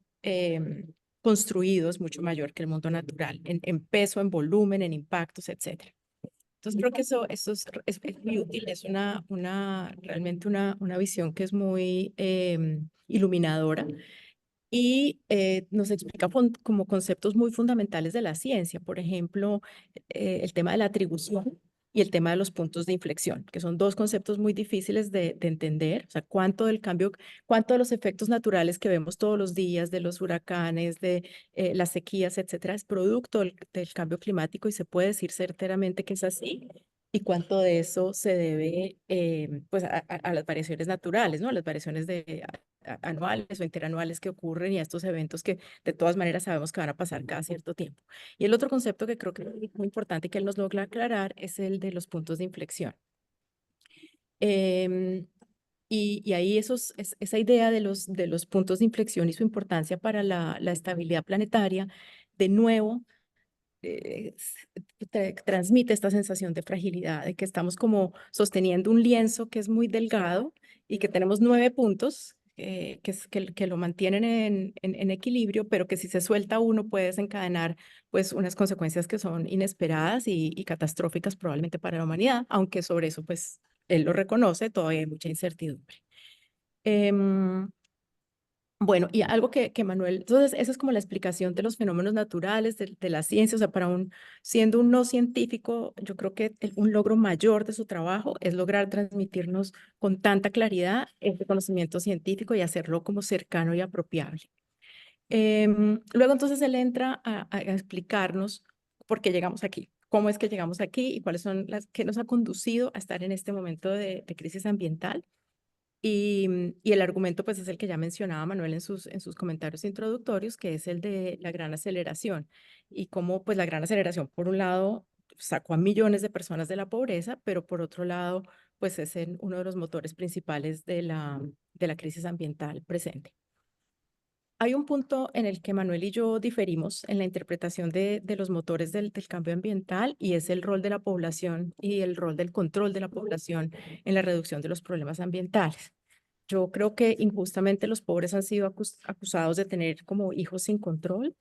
construido es mucho mayor que el mundo natural, en peso, en volumen, en impactos, etcétera. Entonces creo que eso es muy útil, es realmente una visión que es muy iluminadora y nos explica como conceptos muy fundamentales de la ciencia, por ejemplo, el tema de la atribución y el tema de los puntos de inflexión, que son dos conceptos muy difíciles de entender, o sea, cuánto del cambio, cuánto de los efectos naturales que vemos todos los días, de los huracanes, de las sequías, etcétera, es producto del cambio climático y se puede decir certeramente que es así. Y cuánto de eso se debe pues a las variaciones naturales, ¿no? A las variaciones anuales o interanuales que ocurren y a estos eventos que de todas maneras sabemos que van a pasar cada cierto tiempo. Y el otro concepto que creo que es muy importante y que él nos logra aclarar es el de los puntos de inflexión. Y ahí esa idea de los puntos de inflexión y su importancia para la estabilidad planetaria, de nuevo, transmite esta sensación de fragilidad, de que estamos como sosteniendo un lienzo que es muy delgado y que tenemos 9 puntos que lo mantienen en equilibrio, pero que si se suelta uno puede desencadenar pues unas consecuencias que son inesperadas y catastróficas probablemente para la humanidad, aunque sobre eso pues él lo reconoce, todavía hay mucha incertidumbre. Bueno, y algo que Manuel, entonces esa es como la explicación de los fenómenos naturales, de la ciencia, o sea, siendo un no científico, yo creo que un logro mayor de su trabajo es lograr transmitirnos con tanta claridad este conocimiento científico y hacerlo como cercano y apropiable. Luego entonces él entra a explicarnos por qué llegamos aquí, cómo es que llegamos aquí y cuáles son qué nos ha conducido a estar en este momento de crisis ambiental. Y el argumento pues es el que ya mencionaba Manuel en sus comentarios introductorios, que es el de la gran aceleración y cómo pues la gran aceleración por un lado sacó a millones de personas de la pobreza, pero por otro lado pues es uno de los motores principales de la crisis ambiental presente. Hay un punto en el que Manuel y yo diferimos en la interpretación de los motores del cambio ambiental y es el rol de la población y el rol del control de la población en la reducción de los problemas ambientales. Yo creo que injustamente los pobres han sido acusados de tener como hijos sin control.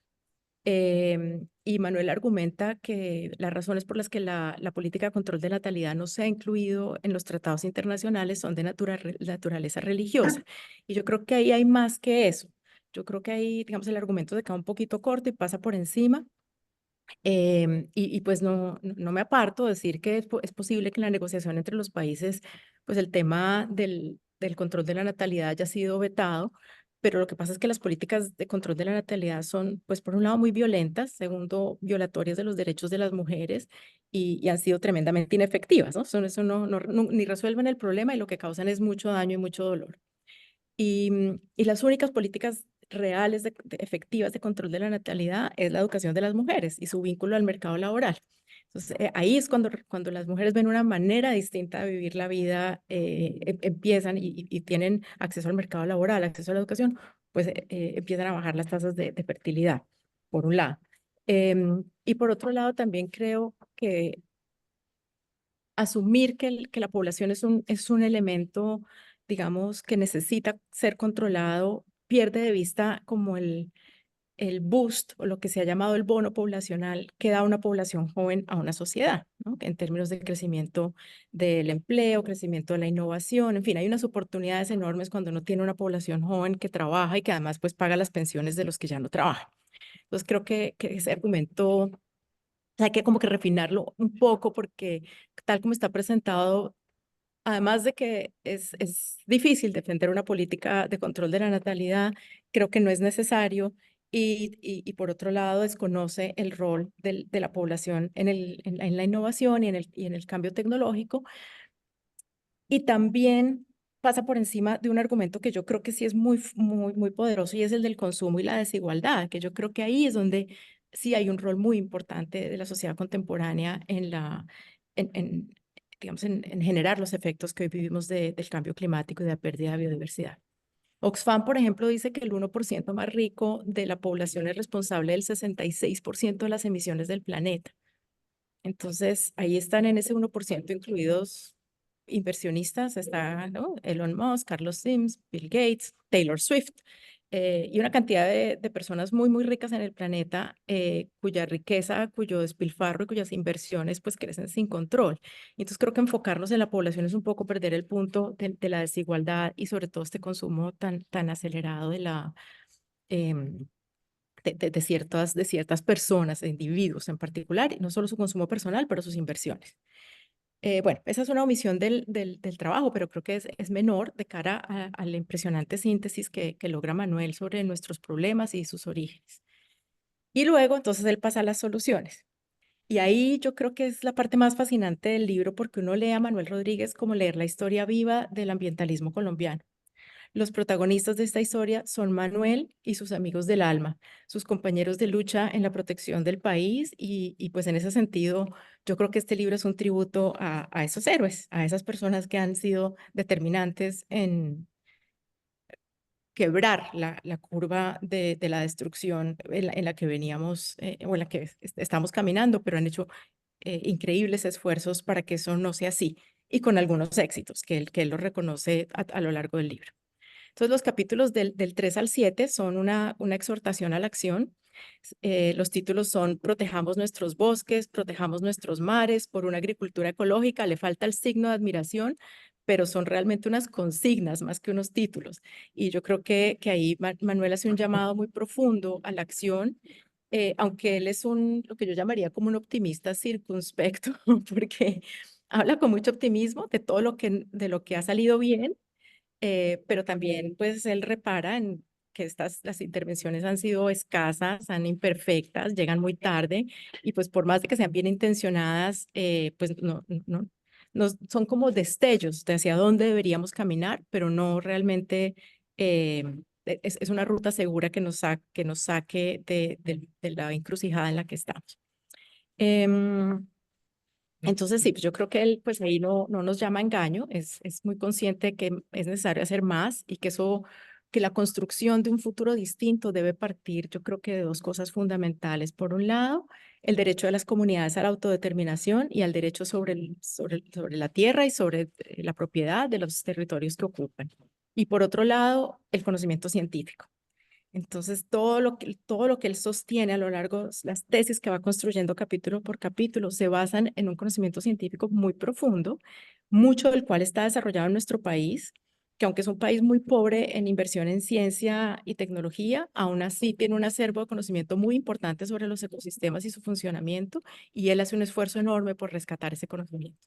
Y Manuel argumenta que las razones por las que la política de control de natalidad no se ha incluido en los tratados internacionales son de naturaleza religiosa. Y yo creo que ahí hay más que eso. Yo creo que ahí, digamos, el argumento se queda un poquito corto y pasa por encima Y pues no me aparto de decir que es posible que en la negociación entre los países, pues el tema del control de la natalidad haya sido vetado, pero lo que pasa es que las políticas de control de la natalidad son, pues por un lado, muy violentas, segundo, violatorias de los derechos de las mujeres y han sido tremendamente inefectivas, ¿no? Eso ni resuelven el problema y lo que causan es mucho daño y mucho dolor. Y las únicas políticas reales efectivas de control de la natalidad es la educación de las mujeres y su vínculo al mercado laboral. Entonces, ahí es cuando las mujeres ven una manera distinta de vivir la vida, empiezan y tienen acceso al mercado laboral, acceso a la educación, pues empiezan a bajar las tasas de fertilidad, por un lado. Y por otro lado, también creo que asumir que la población es un elemento, digamos, que necesita ser controlado, pierde de vista como el boost o lo que se ha llamado el bono poblacional que da una población joven a una sociedad, ¿no? En términos de crecimiento del empleo, crecimiento de la innovación, en fin, hay unas oportunidades enormes cuando uno tiene una población joven que trabaja y que además pues paga las pensiones de los que ya no trabajan. Entonces creo que ese argumento hay que como que refinarlo un poco porque tal como está presentado, además de que es difícil defender una política de control de la natalidad, creo que no es necesario y por otro lado desconoce el rol de la población en la innovación y en el cambio tecnológico y también pasa por encima de un argumento que yo creo que sí es muy poderoso y es el del consumo y la desigualdad, que yo creo que ahí es donde sí hay un rol muy importante de la sociedad contemporánea en, digamos, en generar los efectos que hoy vivimos del cambio climático y de la pérdida de biodiversidad. Oxfam, por ejemplo, dice que el 1% más rico de la población es responsable del 66% de las emisiones del planeta. Entonces, ahí están en ese 1% incluidos inversionistas, está, ¿no? Elon Musk, Carlos Sims, Bill Gates, Taylor Swift, y una cantidad de personas muy ricas en el planeta cuya riqueza, cuyo despilfarro y cuyas inversiones pues crecen sin control. Y entonces creo que enfocarnos en la población es un poco perder el punto de la desigualdad y sobre todo este consumo tan acelerado em, de ciertas personas, de individuos en particular, y no solo su consumo personal, pero sus inversiones. Bueno, esa es una omisión del trabajo, pero creo que es menor de cara a la impresionante síntesis que logra Manuel sobre nuestros problemas y sus orígenes. Y luego, entonces, él pasa a las soluciones. Y ahí yo creo que es la parte más fascinante del libro porque uno lee a Manuel Rodríguez como leer la historia viva del ambientalismo colombiano. Los protagonistas de esta historia son Manuel y sus amigos del alma, sus compañeros de lucha en la protección del país y pues en ese sentido yo creo que este libro es un tributo a esos héroes, a esas personas que han sido determinantes en quebrar la curva de la destrucción en la que veníamos o en la que estamos caminando, pero han hecho increíbles esfuerzos para que eso no sea así y con algunos éxitos que él los reconoce a lo largo del libro. Entonces, los capítulos del 3 al 7 son una exhortación a la acción. Los títulos son Protejamos nuestros bosques, protejamos nuestros mares por una agricultura ecológica. Le falta el signo de admiración, pero son realmente unas consignas más que unos títulos. Y yo creo que ahí Manuel hace un llamado muy profundo a la acción, aunque él es lo que yo llamaría como un optimista circunspecto, porque habla con mucho optimismo de lo que ha salido bien, pero también pues él repara en que las intervenciones han sido escasas, son imperfectas, llegan muy tarde y pues por más de que sean bien intencionadas, pues no son como destellos de hacia dónde deberíamos caminar, pero no realmente es una ruta segura que nos saque de la encrucijada en la que estamos. Entonces, sí, pues yo creo que él, pues ahí no nos llama a engaño, es muy consciente de que es necesario hacer más y que la construcción de un futuro distinto debe partir, yo creo que de dos cosas fundamentales. Por un lado, el derecho de las comunidades a la autodeterminación y al derecho sobre la tierra y sobre la propiedad de los territorios que ocupan. Y por otro lado, el conocimiento científico. Entonces, todo lo que él sostiene a lo largo, las tesis que va construyendo capítulo por capítulo, se basan en un conocimiento científico muy profundo, mucho del cual está desarrollado en nuestro país, que aunque es un país muy pobre en inversión en ciencia y tecnología, aún así tiene un acervo de conocimiento muy importante sobre los ecosistemas y su funcionamiento, y él hace un esfuerzo enorme por rescatar ese conocimiento.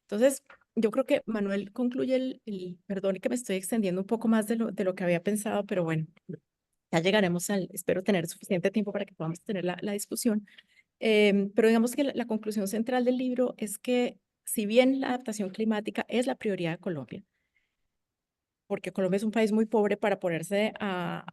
Entonces, yo creo que Manuel concluye perdón que me estoy extendiendo un poco más de lo que había pensado, pero bueno, ya llegaremos espero tener suficiente tiempo para que podamos tener la discusión. Pero digamos que la conclusión central del libro es que si bien la adaptación climática es la prioridad de Colombia, porque Colombia es un país muy pobre para ponerse a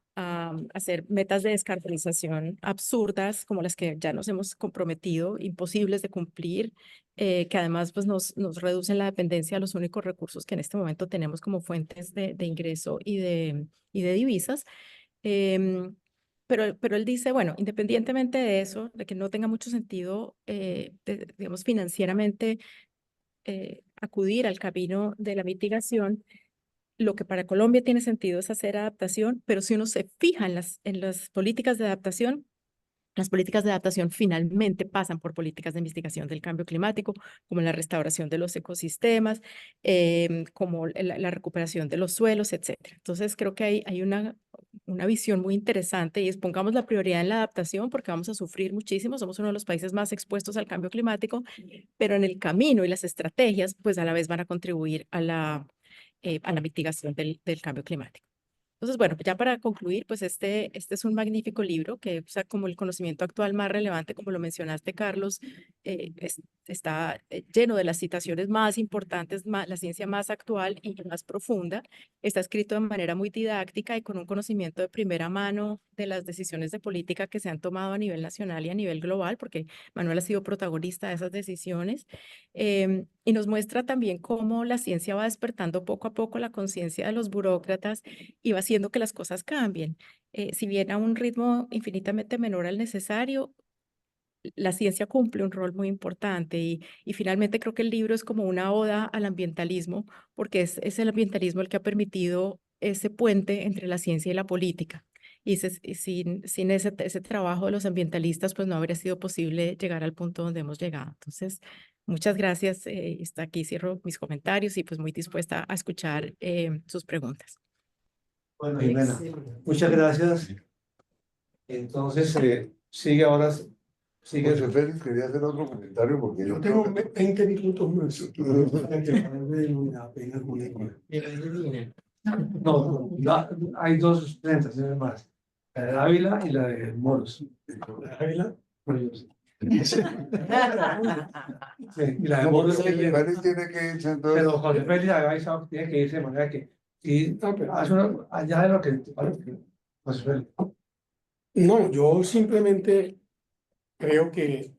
hacer metas de descarbonización absurdas como las que ya nos hemos comprometido, imposibles de cumplir, que además pues, nos reducen la dependencia a los únicos recursos que en este momento tenemos como fuentes de ingreso y de divisas. Pero él dice, bueno, independientemente de eso, de que no tenga mucho sentido, digamos, financieramente acudir al camino de la mitigación, lo que para Colombia tiene sentido es hacer adaptación, pero si uno se fija en las políticas de adaptación, las políticas de adaptación finalmente pasan por políticas de mitigación del cambio climático, como la restauración de los ecosistemas, como la recuperación de los suelos, etcétera. Entonces, creo que hay una visión muy interesante y es pongamos la prioridad en la adaptación porque vamos a sufrir muchísimo. Somos uno de los países más expuestos al cambio climático, pero en el camino y las estrategias, pues a la vez van a contribuir a la mitigación del cambio climático. Entonces, bueno, ya para concluir, pues este es un magnífico libro que usa como el conocimiento actual más relevante, como lo mencionaste, Carlos, está lleno de las citaciones más importantes, la ciencia más actual y más profunda. Está escrito de manera muy didáctica y con un conocimiento de primera mano de las decisiones de política que se han tomado a nivel nacional y a nivel global, porque Manuel ha sido protagonista de esas decisiones. Y nos muestra también cómo la ciencia va despertando poco a poco la conciencia de los burócratas y va haciendo que las cosas cambien. Si bien a un ritmo infinitamente menor al necesario, la ciencia cumple un rol muy importante y finalmente creo que el libro es como una oda al ambientalismo, porque es el ambientalismo el que ha permitido ese puente entre la ciencia y la política. Y sin ese trabajo de los ambientalistas, pues no habría sido posible llegar al punto donde hemos llegado. Entonces, muchas gracias. Hasta aquí cierro mis comentarios y pues muy dispuesta a escuchar sus preguntas. Bueno, Jimena, muchas gracias. Entonces, sigue ahora, sigue. José Félix quería hacer otro comentario porque Yo yo tengo creo que 20 minutos más. Para que me da pena con él. No, hay dos presentaciones más, la de Ávila y la de Moros. Ávila. Sí, y la de no, Moros José que Félix tiene que irse entonces. pero José Félix Agaiza tiene que irse de manera que y hace allá de lo que José Félix. No, yo simplemente creo que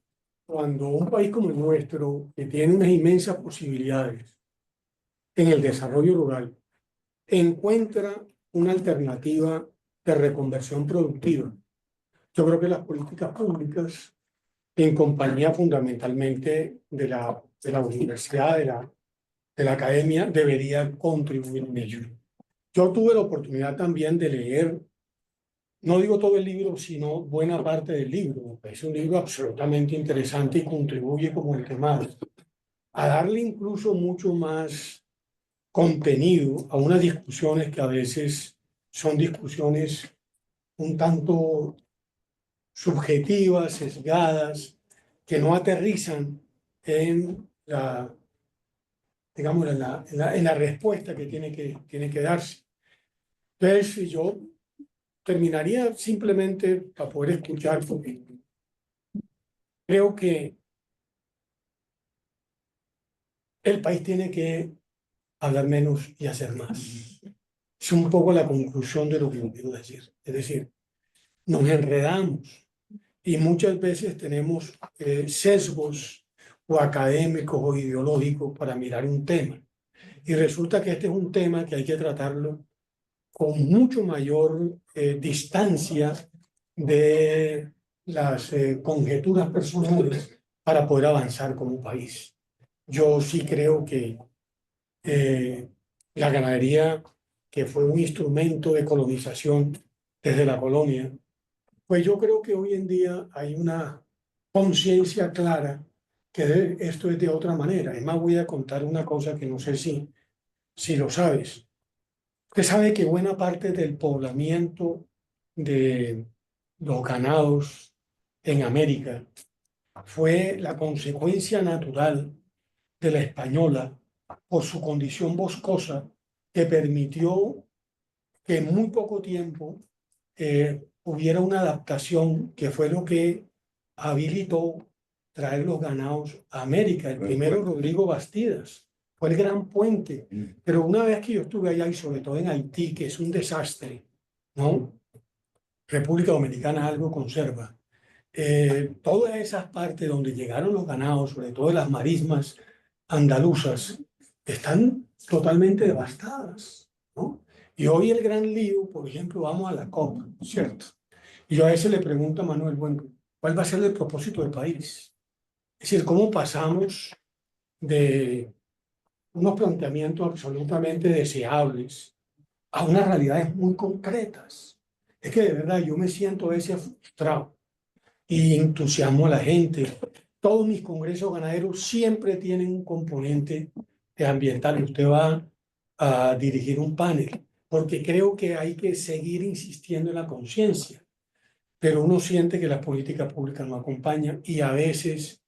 cuando un país como el nuestro, que tiene unas inmensas posibilidades en el desarrollo rural, encuentra una alternativa de reconversión productiva, yo creo que las políticas públicas, en compañía fundamentalmente de la universidad, de la academia, deberían contribuir en ello. Yo tuve la oportunidad también de leer, no digo todo el libro, sino buena parte del libro. Es un libro absolutamente interesante y contribuye como el que más a darle incluso mucho más contenido a unas discusiones que a veces son discusiones un tanto subjetivas, sesgadas, que no aterrizan en digamos, en la respuesta que tiene que darse. Entonces, yo terminaría simplemente para poder escuchar, porque creo que el país tiene que hablar menos y hacer más. Es un poco la conclusión de lo que quiero decir. Es decir, nos enredamos y muchas veces tenemos sesgos o académicos o ideológicos para mirar un tema. Y resulta que este es un tema que hay que tratarlo con mucho mayor distancia de las conjeturas personales para poder avanzar como país. Yo sí creo que la ganadería, que fue un instrumento de colonización desde la colonia, pues yo creo que hoy en día hay una conciencia clara que esto es de otra manera. Es más, voy a contar una cosa que no sé si lo sabes. Usted sabe que buena parte del poblamiento de los ganados en América fue la consecuencia natural de la española por su condición boscosa que permitió que en muy poco tiempo hubiera una adaptación que fue lo que habilitó traer los ganados a América. El primero, Rodrigo Bastidas, fue el gran puente. Pero una vez que yo estuve allá, y sobre todo en Haití, que es un desastre, ¿no? República Dominicana algo conserva. Todas esas partes donde llegaron los ganados, sobre todo las marismas andaluzas, están totalmente devastadas, ¿no? Y hoy el gran lío, por ejemplo, vamos a la COP, ¿cierto? Y yo a veces le pregunto a Manuel, bueno, ¿cuál va a ser el propósito del país? Es decir, ¿cómo pasamos de unos planteamientos absolutamente deseables a unas realidades muy concretas? Es que de verdad yo me siento a veces frustrado y entusiasmo a la gente. Todos mis congresos ganaderos siempre tienen un componente ambiental. Usted va a dirigir un panel, porque creo que hay que seguir insistiendo en la conciencia, pero uno siente que las políticas públicas no acompañan y a veces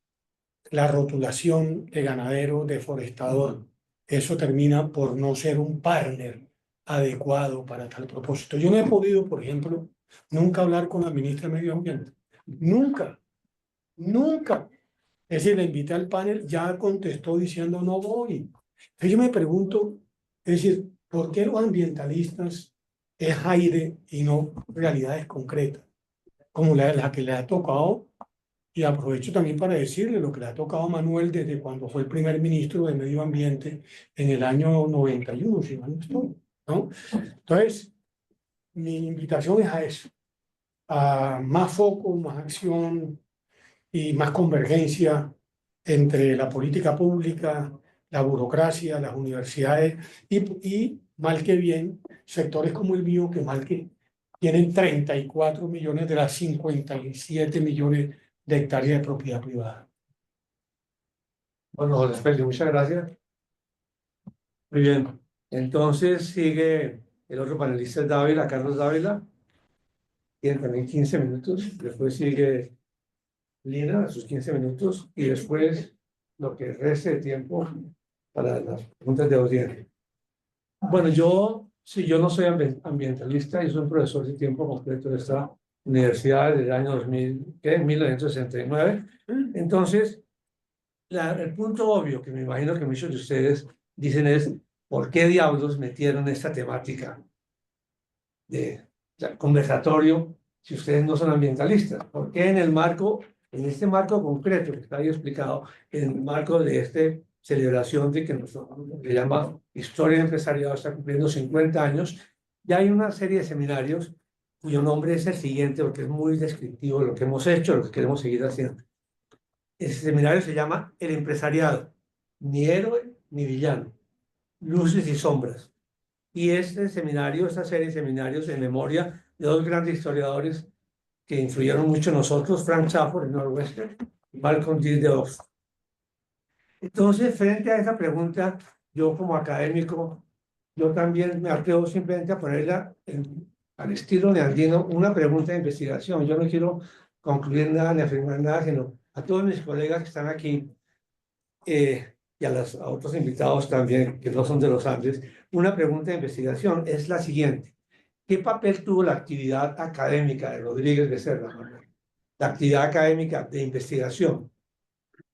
la rotulación de ganadero, deforestador, eso termina por no ser un partner adecuado para tal propósito. Yo no he podido, por ejemplo, nunca hablar con la ministra de Medio Ambiente. Nunca, nunca. Es decir, le invité al panel, ya contestó diciendo no voy. Entonces yo me pregunto, es decir, ¿por qué los ambientalistas es aire y no realidades concretas? Como la que le ha tocado, y aprovecho también para decirle lo que le ha tocado a Manuel desde cuando fue el primer ministro de Medio Ambiente en el año 91, si mal no estoy, ¿no? Entonces, mi invitación es a eso, a más foco, más acción y más convergencia entre la política pública, la burocracia, las universidades y mal que bien, sectores como el mío, que mal que tienen 34 millones de las 57 millones de hectáreas de propiedad privada. Bueno, José Félix, muchas gracias. Muy bien. Entonces sigue el otro panelista, Dávila, Carlos Dávila. Tiene también 15 minutos. Después sigue Lina, a sus 15 minutos. Y después lo que reste de tiempo para las preguntas de audiencia. Bueno, yo no soy ambientalista, yo soy un profesor de tiempo completo de esta universidad desde el año 2000, ¿qué? 1969. Entonces, el punto obvio que me imagino que muchos de ustedes dicen es, ¿por qué diablos metieron esta temática de conversatorio si ustedes no son ambientalistas? ¿Por qué en en este marco concreto que está ahí explicado, en el marco de esta celebración de que se llama Historia Empresarial, está cumpliendo 50 años, ya hay una serie de seminarios cuyo nombre es el siguiente, porque es muy descriptivo de lo que hemos hecho, lo que queremos seguir haciendo. Ese seminario se llama El Empresariado, ni héroe ni villano, luces y sombras. Y este seminario, esta serie de seminarios en memoria de dos grandes historiadores que influyeron mucho en nosotros, Frank Chafford, de Northwestern, y Malcolm D. de Oxford. Entonces, frente a esa pregunta, yo como académico, yo también me atrevo simplemente a ponerla al estilo neandino, una pregunta de investigación. Yo no quiero concluir nada ni afirmar nada, sino a todos mis colegas que están aquí y a otros invitados también que no son de los Andes, una pregunta de investigación es la siguiente. ¿Qué papel tuvo la actividad académica de Rodríguez Becerra, Manuel? La actividad académica de investigación,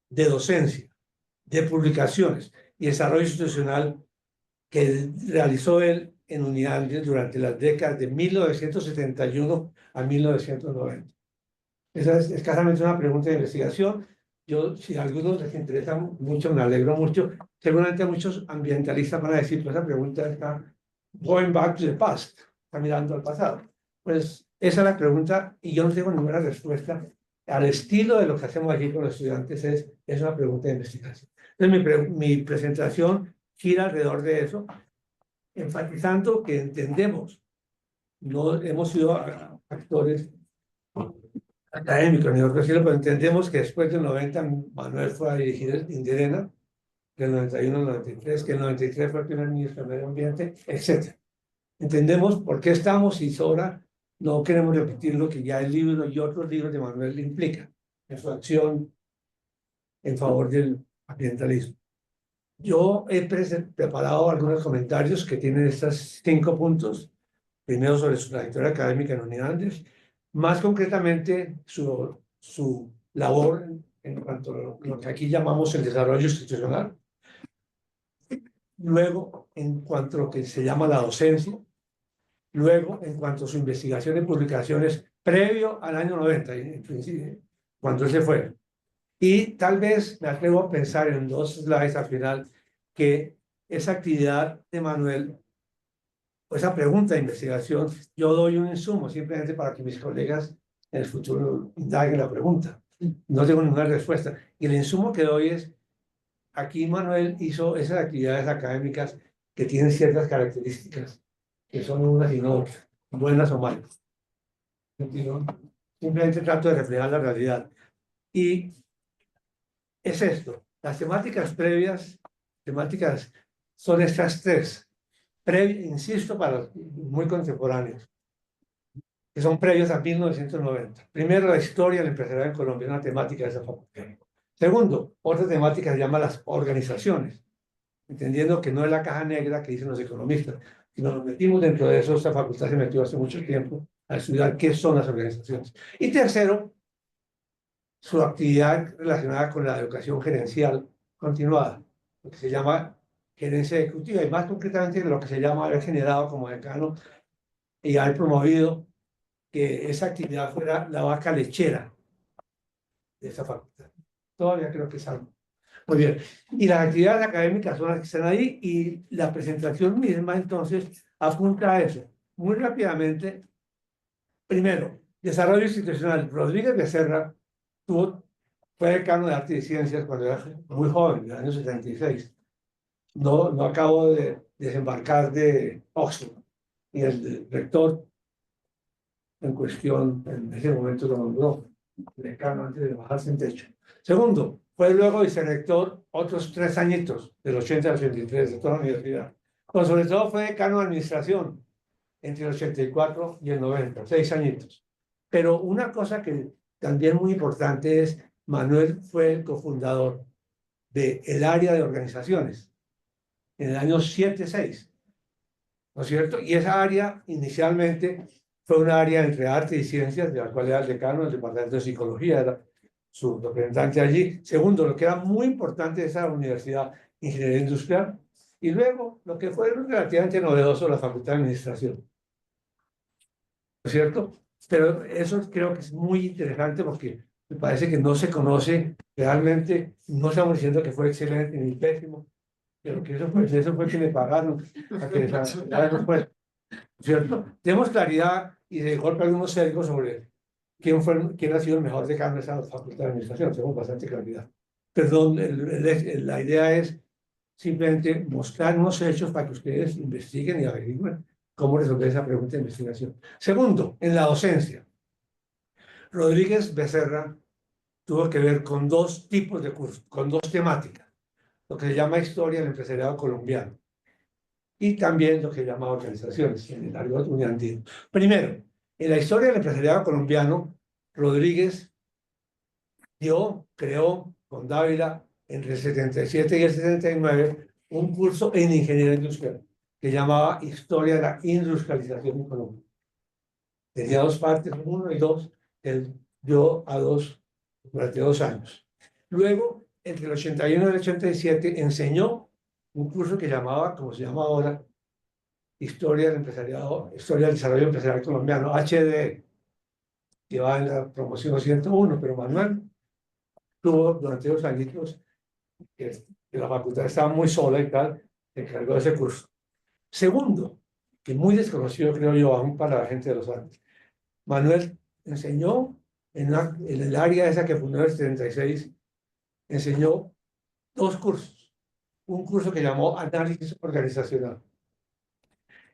de docencia, de publicaciones y desarrollo institucional que realizó él en Unidad durante las décadas de 1971 a 1990. Esa es escasamente una pregunta de investigación. Yo, si a algunos les interesa mucho, me alegro mucho. Seguramente muchos ambientalistas van a decir, pues esa pregunta está going back to the past, está mirando al pasado. Pues esa es la pregunta y yo no tengo ninguna respuesta. Al estilo de lo que hacemos aquí con los estudiantes es una pregunta de investigación. Entonces mi presentación gira alrededor de eso, enfatizando que entendemos, no hemos sido actores académicos ni otros, pero entendemos que después del 90 Manuel fue a dirigir el Indirena, del 91 al 93, que el 93 fue el primer ministro de Medio Ambiente, etc. entendemos por qué estamos y sobra, no queremos repetir lo que ya el libro y otros libros de Manuel implican en su acción en favor del ambientalismo. Yo he preparado algunos comentarios que tienen estos 5 puntos. Primero, sobre su trayectoria académica en Unidades, más concretamente su labor en cuanto a lo que aquí llamamos el desarrollo institucional. Luego, en cuanto a lo que se llama la docencia. Luego, en cuanto a su investigación y publicaciones previo al año 90, cuando él se fue. Y tal vez me atrevo a pensar en 2 slides al final que esa actividad de Manuel, o esa pregunta de investigación, yo doy un insumo simplemente para que mis colegas en el futuro indaguen la pregunta. No tengo ninguna respuesta. Y el insumo que doy es, aquí Manuel hizo esas actividades académicas que tienen ciertas características, que son unas y no otras, buenas o malas. Simplemente trato de reflejar la realidad. Y es esto, las temáticas previas, temáticas son estas 3, insisto, para los muy contemporáneos, que son previos a 1990. Primero, la historia del empresariado en Colombia, una temática de esa facultad. Segundo, otra temática se llama las organizaciones, entendiendo que no es la caja negra que dicen los economistas, sino nos metimos dentro de eso. Esta facultad se metió hace mucho tiempo a estudiar qué son las organizaciones. Y tercero, su actividad relacionada con la educación gerencial continuada, lo que se llama gerencia ejecutiva, y más concretamente lo que se llama haber generado como decano y haber promovido que esa actividad fuera la vaca lechera de esta facultad. Todavía creo que es algo. Muy bien. Y las actividades académicas son las que están ahí, y la presentación misma entonces apunta a eso. Muy rápidamente, primero, desarrollo institucional. Rodríguez Becerra fue decano de Arte y Ciencias cuando era muy joven, en el año 76. No acabo de desembarcar de Oxford. Y el rector en cuestión, en ese momento lo nombró decano antes de bajarse en techo. Segundo, fue luego vicerrector otros 3 añitos, del 80 al 83, de toda la universidad. Pero sobre todo fue decano de administración entre el 84 y el 90, 6 añitos. Pero una cosa que también muy importante es, Manuel fue el cofundador del área de organizaciones en el año 7-6, ¿no es cierto? Y esa área inicialmente fue un área entre arte y ciencias, de la cual era el decano del departamento de psicología, era su representante allí. Segundo, lo que era muy importante de esa universidad, ingeniería industrial. Y luego, lo que fue relativamente novedoso, la facultad de administración, ¿no es cierto? Pero eso creo que es muy interesante porque me parece que no se conoce realmente. No estamos diciendo que fue excelente ni pésimo, pero que eso fue que le pagaron a que después, ¿cierto? Tenemos claridad y de golpe algunos sesgos sobre quién ha sido el mejor decano de esa facultad de administración. Tenemos bastante claridad. Perdón, la idea es simplemente mostrar unos hechos para que ustedes investiguen y averigüen cómo resolver esa pregunta de investigación. Segundo, en la docencia. Rodríguez Becerra tuvo que ver con 2 tipos de cursos, con 2 temáticas. Lo que se llama historia del empresariado colombiano y también lo que se llama organizaciones en el argot uniandino. Primero, en la historia del empresariado colombiano, Rodríguez creó con Dávila entre el 77 y el 79 un curso en ingeniería industrial que llamaba Historia de la Industrialización en Colombia. Tenía 2 partes, 1 y 2, él dio a 2 durante 2 años. Luego, entre el 81 y el 87, enseñó un curso que llamaba, como se llama ahora, Historia del Empresariado, Historia del Desarrollo Empresarial Colombiano, HD, que va en la promoción 101, pero Manuel tuvo durante 2 añitos que la facultad estaba muy sola y tal, se encargó de ese curso. Segundo, que muy desconocido creo yo aún para la gente de los Andes, Manuel enseñó en el área esa que fundó en el 76, enseñó 2 cursos. Un curso que llamó Análisis Organizacional.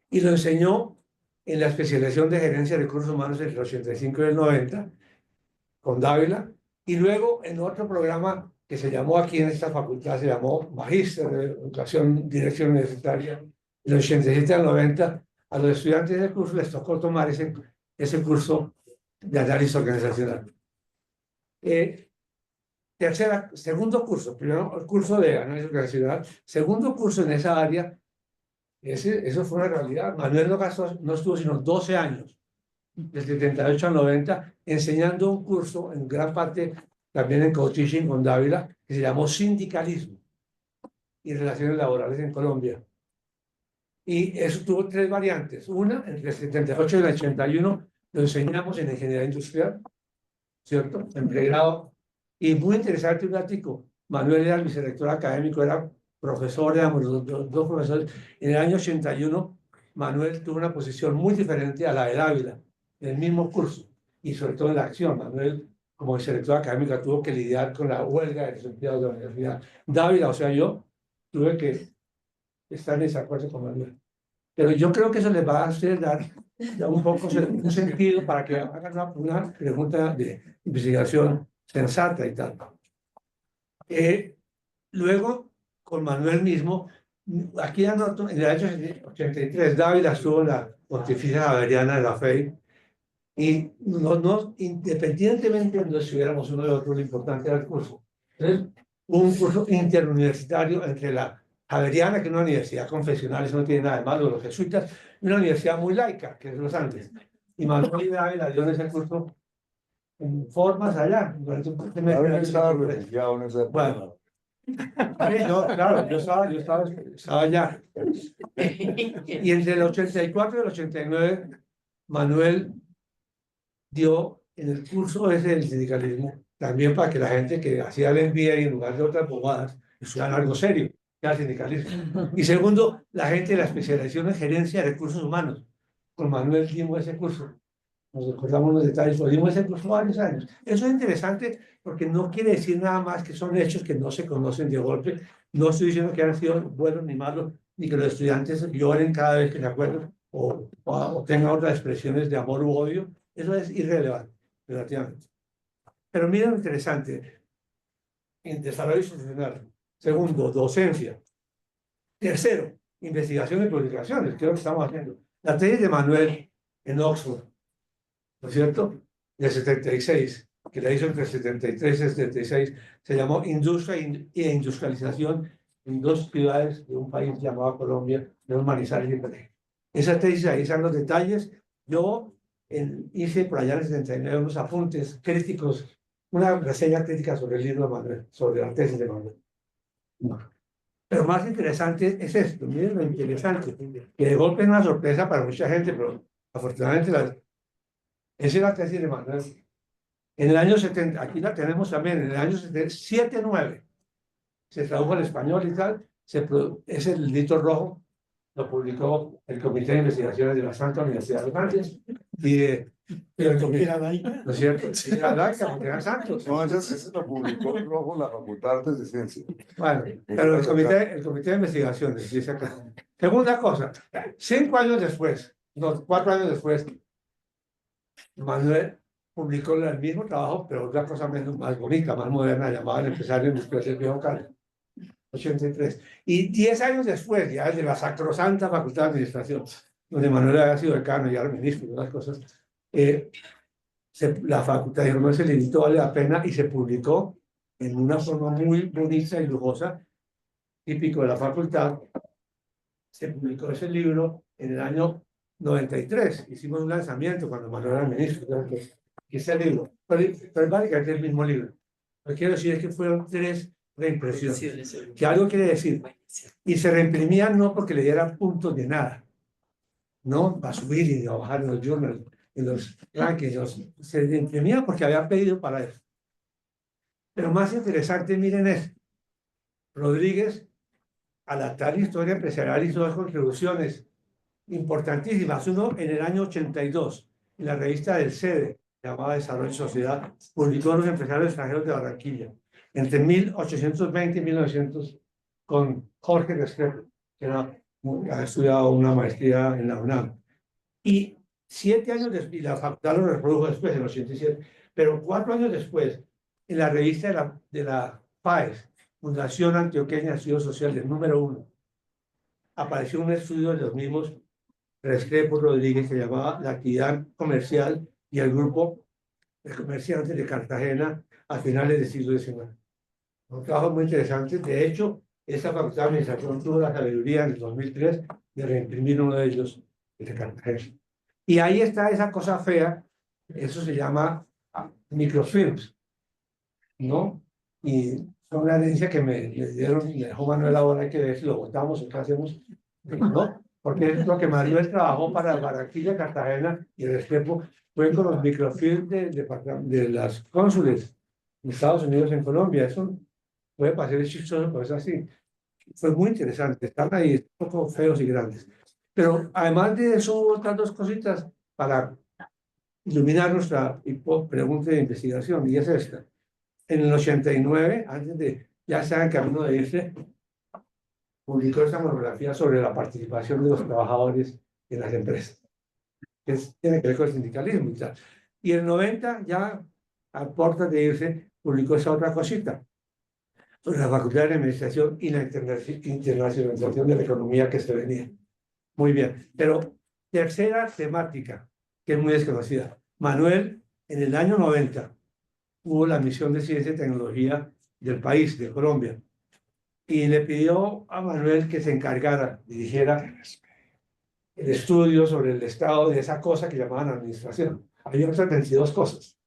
Y lo enseñó en la especialización de Gerencia de Recursos Humanos entre el 85 y el 90, con Dávila. Y luego en otro programa que se llamó aquí en esta facultad, se llamó Magíster de Educación Dirección Universitaria, del 87 al 90, a los estudiantes del curso les tocó tomar ese curso de análisis organizacional. Segundo curso, primero el curso de análisis organizacional, segundo curso en esa área, eso fue una realidad. Manuel no estuvo sino 12 años, del 78 al 90, enseñando un curso en gran parte también en co-teaching con Dávila, que se llamó Sindicalismo y Relaciones Laborales en Colombia. Y eso tuvo 3 variantes. Una, entre el 78 y el 81, lo enseñamos en Ingeniería Industrial, ¿cierto? En pregrado. Y muy interesante un artículo. Manuel era el vicerrector académico, era profesor, éramos los dos profesores. En el año 81, Manuel tuvo una posición muy diferente a la de Dávila, en el mismo curso, y sobre todo en la acción. Manuel, como vicerrector académico, tuvo que lidiar con la huelga de los empleados de la universidad. Dávila, o sea, yo tuve que estar en desacuerdo con Manuel. Pero yo creo que eso les va a hacer dar un poco un sentido para que hagan una pregunta de investigación sensata y tal. Luego, con Manuel mismo, aquí anoto, en el año 83, Dávila estuvo en la Pontificia Javeriana de la Fe, y independientemente de donde estuviéramos uno de otro, lo importante era el curso. Entonces, un curso interuniversitario entre la Javeriana, que es una universidad confesional, eso no tiene nada de malo, los jesuitas, y una universidad muy laica, que es los Andes. Y Manuel y Dávila dio ese curso en formas allá. Durante un Dávila estaba refugiado en esa época. Bueno, claro, yo estaba allá. Y entre el 84 y el 89, Manuel dio en el curso ese del sindicalismo, también para que la gente que hacía el MBA en lugar de otras bobadas, estudiara algo serio, que era el sindicalismo. Y segundo, la gente de la especialización en gerencia de recursos humanos. Con Manuel dimos ese curso. Nos recordamos los detalles, lo dimos ese curso varios años. Eso es interesante porque no quiere decir nada más que son hechos que no se conocen de golpe. No estoy diciendo que han sido buenos ni malos, ni que los estudiantes lloren cada vez que se acuerdan o tengan otras expresiones de amor u odio. Eso es irrelevante, relativamente. Pero miren lo interesante. En desarrollo institucional. Segundo, docencia. Tercero, investigación y publicaciones, que es lo que estamos haciendo. La tesis de Manuel en Oxford, ¿no es cierto? Del 76, que la hizo entre el 73 y el 76, se llamó Industria e Industrialización en 2 ciudades de un país llamado Colombia, de Manizales y Pereira. Esa tesis, ahí están los detalles. Yo hice por allá en el 79 unos apuntes críticos, una reseña crítica sobre el libro de Manuel, sobre la tesis de Manuel. Pero más interesante es esto, miren lo interesante, que de golpe es una sorpresa para mucha gente, pero afortunadamente esa es la tesis de Manuel. En el año 70, aquí la tenemos también, en el año 79, se tradujo al español y tal, es el librito rojo, lo publicó el Comité de Investigaciones de la Santa Universidad de los Andes, y el comité, Era laica. ¿no es cierto? Era laica, porque eran santos. No, ese lo publicó rojo la Facultad de Artes y Ciencias. Bueno, pero el comité de Investigaciones dice acá. Segunda cosa, 5 años después, no, 4 años después, Manuel publicó el mismo trabajo, pero otra cosa más bonita, más moderna, llamada El empresario industrial del viejo Cali, 83. Y 10 años después, ya de la sacrosanta Facultad de Administración, donde Manuel había sido decano y ahora ministro y otras cosas, la facultad dijo, no, ese librito vale la pena, y se publicó en una forma muy bonita y lujosa, típico de la facultad. Se publicó ese libro en el año 93. Hicimos un lanzamiento cuando Manuel era ministro. Que ese libro, pero es básicamente el mismo libro. Lo que quiero decir es que fueron 3 reimpresiones, que algo quiere decir. Y se reimprimían no porque le dieran puntos de nada, no a subir y a bajar en los journals, en los rankings, se reimprimían porque había pedido para eso. Pero más interesante, miren esto. Rodríguez, a la tal historia empresarial, hizo 2 contribuciones importantísimas. Uno en el año 82, en la revista del CEDE, llamada Desarrollo y Sociedad, publicó Los Empresarios Extranjeros de Barranquilla, entre 1820 y 1900, con Jorge Restrepo, que ha estudiado una maestría en la UNAM. Y 7 años después, y la facultad lo reprodujo después, en el 87, pero 4 años después, en la revista de la FAES, Fundación Antioqueña de Estudios Sociales, número 1, apareció un estudio de los mismos Restrepo Rodríguez, que llamaba La Actividad Comercial y el Grupo de Comerciantes de Cartagena a finales del siglo XIX. Un trabajo muy interesante. De hecho, esa facultad de administración tuvo la sabiduría en el 2003 de reimprimir uno de ellos, el de Cartagena. Y ahí está esa cosa fea, eso se llama microfilms, ¿no? Y son una herencia que me dieron, me dejó Manuel ahora, hay que ver si lo votamos o qué hacemos, ¿no? Porque es lo que Manuel trabajó para Barranquilla, Cartagena y el Restrepo, fue con los microfilms de las cónsules de Estados Unidos en Colombia. Eso puede parecer chistoso, pero es así. Fue muy interesante, están ahí un poco feos y grandes. Pero además de eso, hubo otras dos cositas para iluminar nuestra pregunta de investigación, y es esta. En el 89, antes de ya estar en camino de irse, publicó esta monografía sobre la participación de los trabajadores en las empresas, que tiene que ver con el sindicalismo y tal. Y en el 90, ya a puertas de irse, publicó esa otra cosita sobre la Facultad de Administración y la internacionalización de la economía que se venía. Muy bien, pero tercera temática, que es muy desconocida. Manuel, en el año 90, hubo la misión de Ciencia y Tecnología del país, de Colombia, y le pidió a Manuel que se encargara, dirigiera el estudio sobre el estado de esa cosa que llamaban administración. Había otras 22 cosas,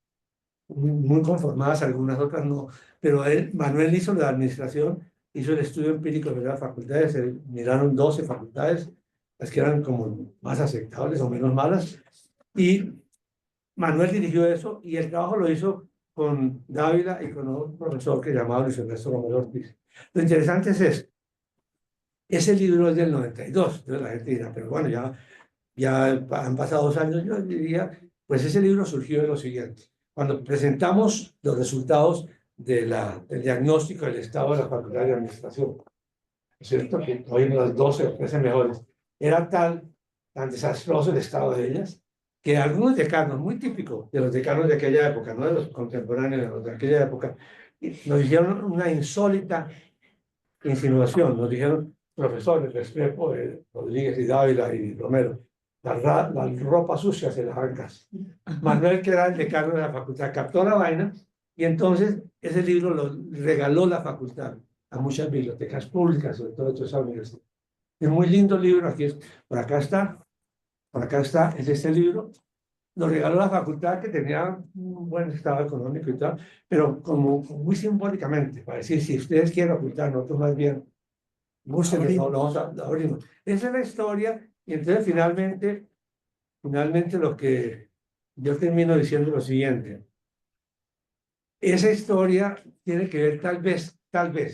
muy conformadas, algunas otras no, pero Manuel hizo la administración, hizo el estudio empírico de las facultades, se miraron 12 facultades, las que eran como más aceptables o menos malas, y Manuel dirigió eso, y el trabajo lo hizo con Dávila y con un profesor que llamaba Luis Ernesto Romero Ortiz. Lo interesante es esto. Ese libro es del 92, entonces la gente dirá, pero bueno, ya han pasado 2 años, yo diría, pues ese libro surgió de lo siguiente. Cuando presentamos los resultados del diagnóstico del estado de la Facultad de Administración, ¿es cierto? Que hoy las 12 o 13 mejores, era tan desastroso el estado de ellas, que algunos decanos, muy típicos de los decanos de aquella época, no de los contemporáneos, de los de aquella época, nos hicieron una insólita insinuación. Nos dijeron, profesores, Restrepo, Rodríguez y Dávila y Romero, la ropa sucia se la arrancas. Manuel, que era el decano de la facultad, captó la vaina, y entonces ese libro lo regaló la facultad a muchas bibliotecas públicas, sobre todo de esa universidad. Es muy lindo libro, aquí por acá está, es este libro. Lo regaló la facultad, que tenía un buen estado económico y tal, pero como muy simbólicamente, para decir, si ustedes quieren ocultar, nosotros más bien busquen, lo vamos a abrimos. Esa es la historia, y entonces finalmente lo que yo termino diciendo lo siguiente. Esa historia tiene que ver tal vez,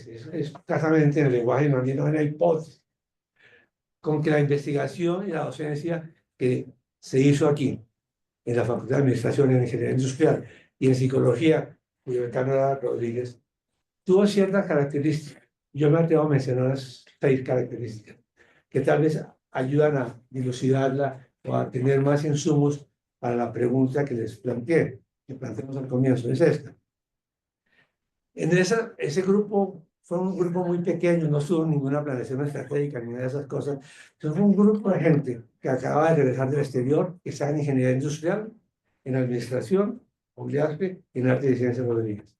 es escasamente en el lenguaje, no hay una hipótesis, con que la investigación y la docencia que se hizo aquí, en la Facultad de Administración y en Ingeniería Industrial y en Psicología, cuyo decano era Rodríguez, tuvo ciertas características. Yo me atrevo a mencionar las 6 características, que tal vez ayudan a dilucidarla o a tener más insumos para la pregunta que les planteé, que planteamos al comienzo, es esta. En ese grupo fue un grupo muy pequeño, no tuvo ninguna planeación estratégica ni nada de esas cosas. Entonces fue un grupo de gente que acaba de regresar del exterior, que está en Ingeniería Industrial, en Administración, Ogliaspe y en Arte y Ciencias Rodríguez.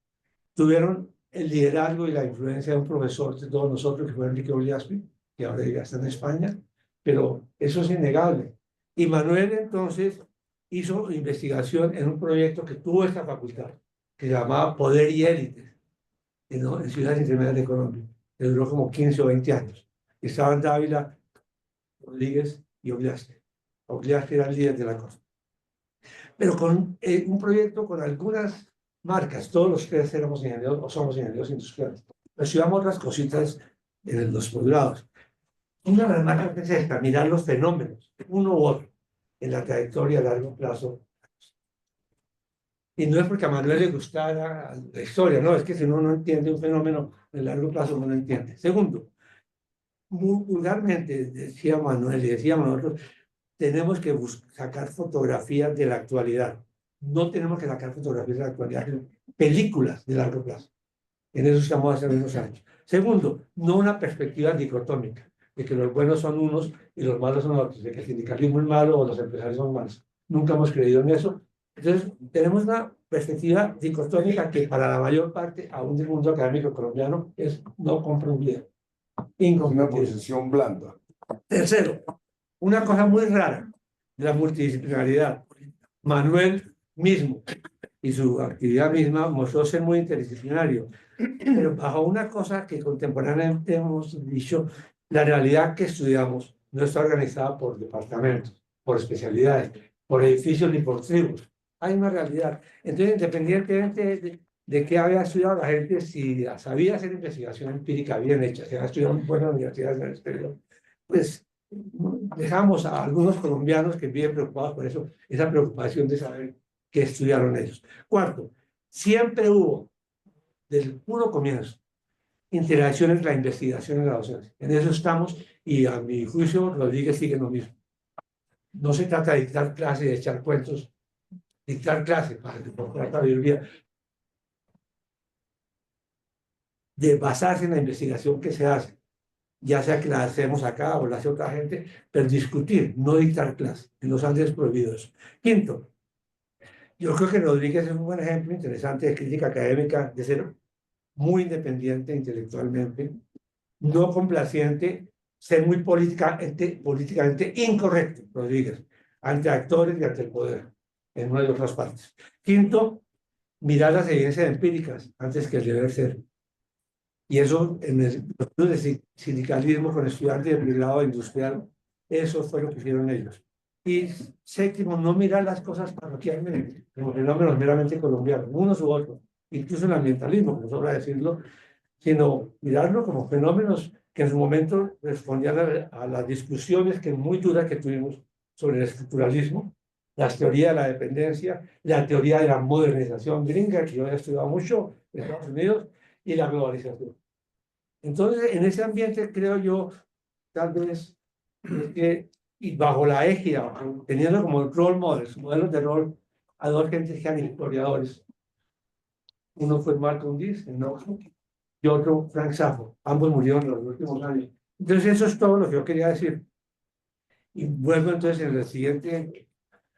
Tuvieron el liderazgo y la influencia de un profesor de todos nosotros, que fue Enrique Ogliaspe, que ahora ya está en España, pero eso es innegable. Y Manuel entonces hizo investigación en un proyecto que tuvo esta facultad, que se llamaba Poder y Élites, en ciudades intermedias de Colombia, que duró como 15 o 20 años. Estaban Dávila, Rodríguez y Ogliaspe. Ogliaspe era el líder de la cosa. Pero con un proyecto con algunas marcas, todos los 3 éramos ingenieros o somos ingenieros industriales. Estudiamos otras cositas en los posgrados. Una de las marcas es esta, mirar los fenómenos, uno u otro, en la trayectoria a largo plazo. Y no es porque a Manuel le gustara la historia, no, es que si uno no entiende un fenómeno de largo plazo, no lo entiende. Segundo, muy vulgarmente decía Manuel y decíamos nosotros, tenemos que sacar fotografías de la actualidad. No tenemos que sacar fotografías de la actualidad, sino películas de largo plazo. En eso estamos hace unos años. Segundo, no una perspectiva dicotómica. de que los buenos son unos y los malos son otros, de que el sindicalismo es malo o los empresarios son malos. Nunca hemos creído en eso. Entonces, tenemos una perspectiva dicotómica que para la mayor parte, aún del mundo académico colombiano, es no comprendida. Una Incomprendida. posición blanda. Tercero, una cosa muy rara de la multidisciplinaridad. Manuel mismo y su actividad misma mostró ser muy interdisciplinario, pero bajo una cosa que contemporáneamente hemos dicho, la realidad que estudiamos no está organizada por departamentos, por especialidades, por edificios ni por tribus. Hay una realidad. Entonces, independientemente de qué había estudiado la gente, si sabía hacer investigación empírica bien hecha, si había estudiado en buenas universidades en el exterior, pues dejamos a algunos colombianos que viven preocupados por eso, esa preocupación de saber qué estudiaron ellos. Cuarto, siempre hubo, desde el puro comienzo, interacción entre la investigación y la docencia. En eso estamos y a mi juicio Rodríguez sigue lo mismo. No se trata de dictar clases y de echar cuentos, dictar clases para que por la biología, de basarse en la investigación que se hace, ya sea que la hacemos acá o la hace otra gente, pero discutir, no dictar clases. En los Andes prohibidos. Quinto, yo creo que Rodríguez es un buen ejemplo interesante de crítica académica, de ser muy independiente intelectualmente, no complaciente, ser muy políticamente incorrecto, Rodríguez, ante actores y ante el poder, en una de otras partes. Quinto, mirar las evidencias empíricas antes que el deber ser. Y eso en el de sindicalismo con estudiantes de pregrado industrial, eso fue lo que hicieron ellos. Y séptimo, no mirar las cosas parroquialmente, como fenómenos meramente colombianos, unos u otros, incluso el ambientalismo, como sobra decirlo, sino mirarlo como fenómenos que en su momento respondían a las discusiones que muy duras que tuvimos sobre el estructuralismo, la teoría de la dependencia, la teoría de la modernización gringa, que yo he estudiado mucho en Estados Unidos, y la globalización. Entonces, en ese ambiente, creo yo, tal vez, y bajo la égida, teniendo como role models, modelos de rol, a dos gentes que eran historiadores. Uno fue Malcolm X, y otro Frank Sappho. Ambos murieron en los últimos años. Entonces, eso es todo lo que yo quería decir. Y vuelvo entonces en el siguiente,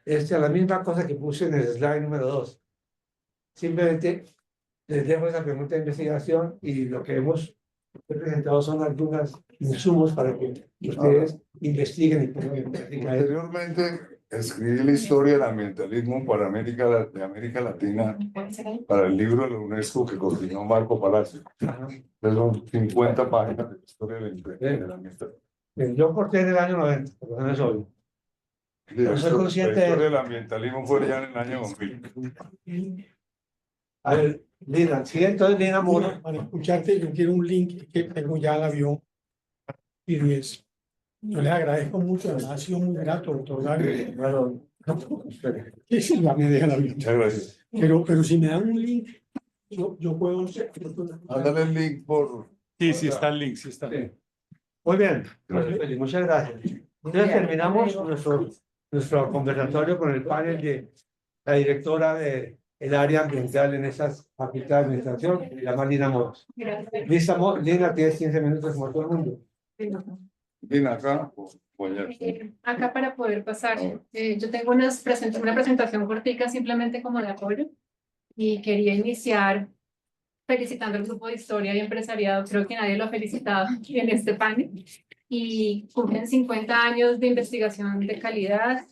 a la misma cosa que puse en el slide número 2. Simplemente les dejo esa pregunta de investigación y lo que hemos presentado son algunos insumos para que ustedes investiguen y pongan en práctica. Anteriormente escribí la historia del ambientalismo para América Latina para el libro de la UNESCO que coordinó Marco Palacio. Son 50 páginas de la historia del ambientalismo. Yo corté en el año 90, pero no es obvio. La soy consciente historia del ambientalismo fue ya en el año 2000. A ver, Lina, sí, entonces Lina Mora. Para escucharte, yo quiero un link que tengo ya el avión. PDF. Yo les agradezco mucho, ha sido muy grato otorgar. Bueno, Sí, sí, ya me deja el avión. Muchas gracias. Pero si me dan un link, yo puedo. Mándale el link por. Sí, sí está el link, sí está. sí. Muy bien, muchas gracias. Entonces terminamos nuestro conversatorio con el panel de la directora del área ambiental en esa facultad de administración, se llama Lina Moros. Lina, tienes 15 minutos como todo el mundo. Lina, acá. Acá para poder pasar, yo tengo una presentación cortica simplemente como de apoyo y quería iniciar felicitando al grupo de historia y empresariado, creo que nadie lo ha felicitado en este panel, y cumplen 50 años de investigación de calidad,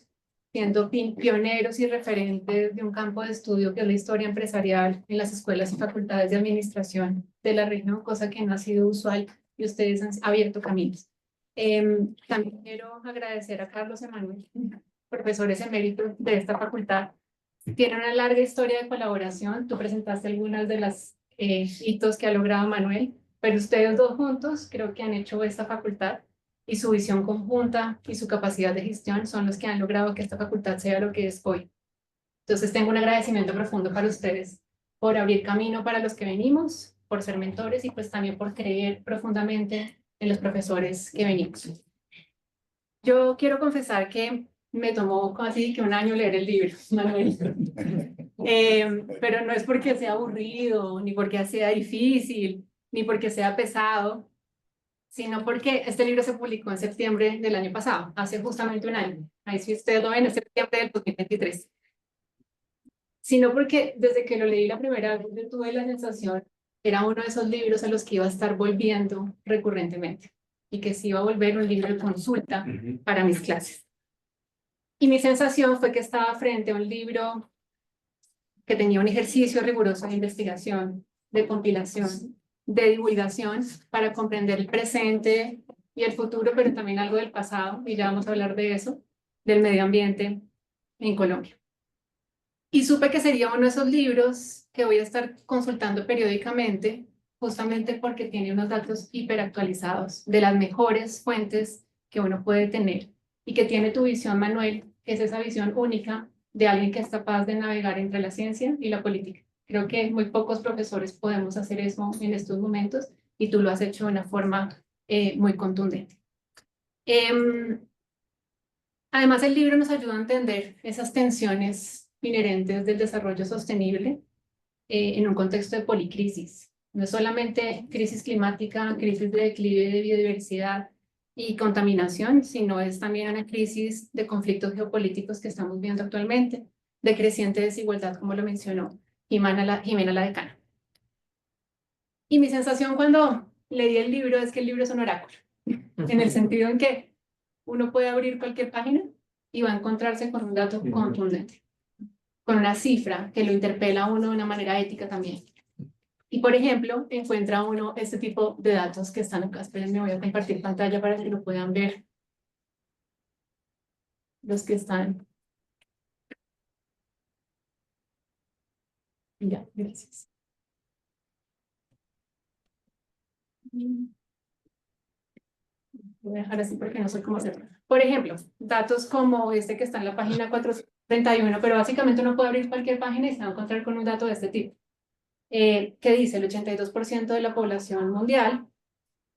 siendo pioneros y referentes de un campo de estudio que es la historia empresarial en las escuelas y facultades de administración de la región, cosa que no ha sido usual y ustedes han abierto caminos. También quiero agradecer a Carlos Emanuel, profesores eméritos de esta facultad. Tiene una larga historia de colaboración. Tú presentaste algunas de las hitos que ha logrado Manuel, pero ustedes dos juntos creo que han hecho esta facultad y su visión conjunta y su capacidad de gestión son los que han logrado que esta facultad sea lo que es hoy. Entonces tengo un agradecimiento profundo para ustedes por abrir camino para los que venimos, por ser mentores y pues también por creer profundamente en los profesores que venimos. Yo quiero confesar que me tomó casi que un año leer el libro, Manuel. Pero no es porque sea aburrido, ni porque sea difícil, ni porque sea pesado, sino porque este libro se publicó en septiembre del año pasado, hace justamente un año. Ahí si ustedes lo ven, en septiembre del 2023. Sino porque desde que lo leí la primera vez yo tuve la sensación, era uno de esos libros a los que iba a estar volviendo recurrentemente y que se iba a volver un libro de consulta para mis clases. Y mi sensación fue que estaba frente a un libro que tenía un ejercicio riguroso de investigación, de compilación, de divulgación para comprender el presente y el futuro, pero también algo del pasado, y ya vamos a hablar de eso, del medio ambiente en Colombia. Y supe que sería uno de esos libros que voy a estar consultando periódicamente, justamente porque tiene unos datos hiperactualizados de las mejores fuentes que uno puede tener y que tiene tu visión, Manuel, que es esa visión única de alguien que es capaz de navegar entre la ciencia y la política. Creo que muy pocos profesores podemos hacer eso en estos momentos y tú lo has hecho de una forma muy contundente. Además, el libro nos ayuda a entender esas tensiones inherentes del desarrollo sostenible en un contexto de policrisis. No es solamente crisis climática, crisis de declive de biodiversidad y contaminación, sino es también una crisis de conflictos geopolíticos que estamos viendo actualmente, de creciente desigualdad, como lo mencionó Jimena la decana. Y mi sensación cuando leí el libro es que el libro es un oráculo, en el sentido en que uno puede abrir cualquier página y va a encontrarse con un dato contundente, con una cifra que lo interpela a uno de una manera ética también. Y, por ejemplo, encuentra uno este tipo de datos que están acá. Espérenme, voy a compartir pantalla para que lo puedan ver. Los que están. Ya, gracias. Voy a dejar así porque no sé cómo hacerlo. Por ejemplo, datos como este que está en la página 431, pero básicamente uno puede abrir cualquier página y se va a encontrar con un dato de este tipo. Que dice el 82% de la población mundial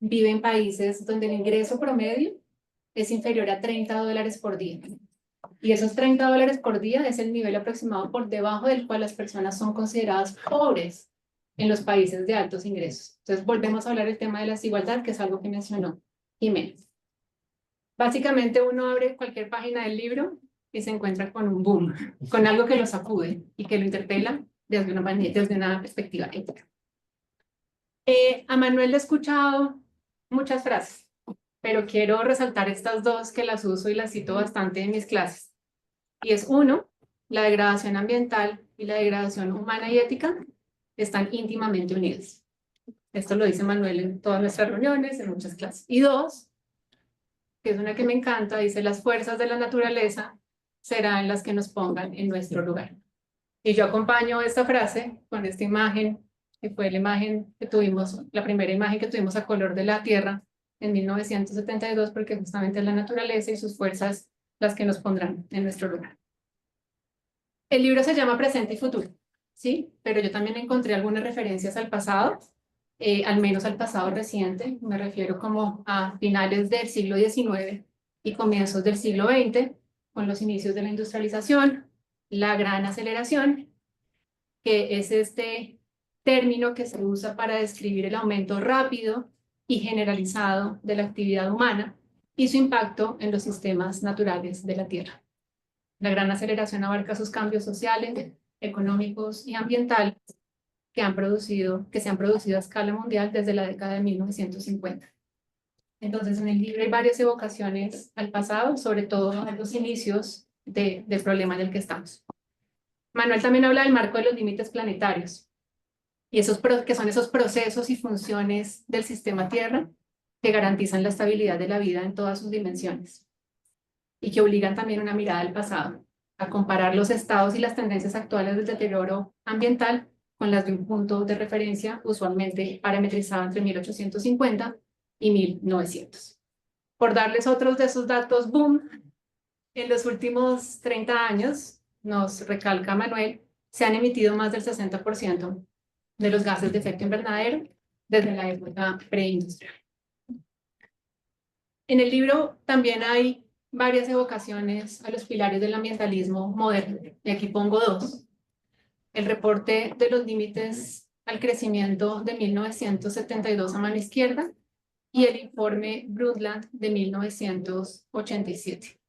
vive en países donde el ingreso promedio es inferior a $30 por día. Y esos $30 por día es el nivel aproximado por debajo del cual las personas son consideradas pobres en los países de altos ingresos. Entonces volvemos a hablar del tema de la desigualdad, que es algo que mencionó Jiménez. Básicamente uno abre cualquier página del libro y se encuentra con un boom, con algo que lo sacude y que lo interpela desde una perspectiva ética. A Manuel le he escuchado muchas frases, pero quiero resaltar estas dos que las uso y las cito bastante en mis clases. Y es uno, la degradación ambiental y la degradación humana y ética están íntimamente unidas. Esto lo dice Manuel en todas nuestras reuniones, en muchas clases. Y dos, que es una que me encanta, dice las fuerzas de la naturaleza serán las que nos pongan en nuestro lugar. Y yo acompaño esta frase con esta imagen, que fue la imagen que tuvimos, la primera imagen que tuvimos a color de la Tierra en 1972, porque justamente es la naturaleza y sus fuerzas las que nos pondrán en nuestro lugar. El libro se llama Presente y Futuro, ¿sí? Pero yo también encontré algunas referencias al pasado, al menos al pasado reciente, me refiero como a finales del siglo XIX y comienzos del siglo XX, con los inicios de la industrialización, la gran aceleración, que es este término que se usa para describir el aumento rápido y generalizado de la actividad humana y su impacto en los sistemas naturales de la Tierra. La gran aceleración abarca sus cambios sociales, económicos y ambientales que se han producido a escala mundial desde la década de 1950. Entonces, en el libro hay varias evocaciones al pasado, sobre todo a los inicios del problema en el que estamos. Manuel también habla del marco de los límites planetarios, y que son esos procesos y funciones del sistema Tierra que garantizan la estabilidad de la vida en todas sus dimensiones, y que obligan también una mirada al pasado, a comparar los estados y las tendencias actuales del deterioro ambiental con las de un punto de referencia usualmente parametrizado entre 1850 y 1900. Por darles otros de esos datos, boom, en los últimos 30 años, nos recalca Manuel, se han emitido más del 60% de los gases de efecto invernadero desde la época preindustrial. En el libro también hay varias evocaciones a los pilares del ambientalismo moderno, y aquí pongo dos. El reporte de los límites al crecimiento de 1972 a mano izquierda y el informe Brundtland de 1987.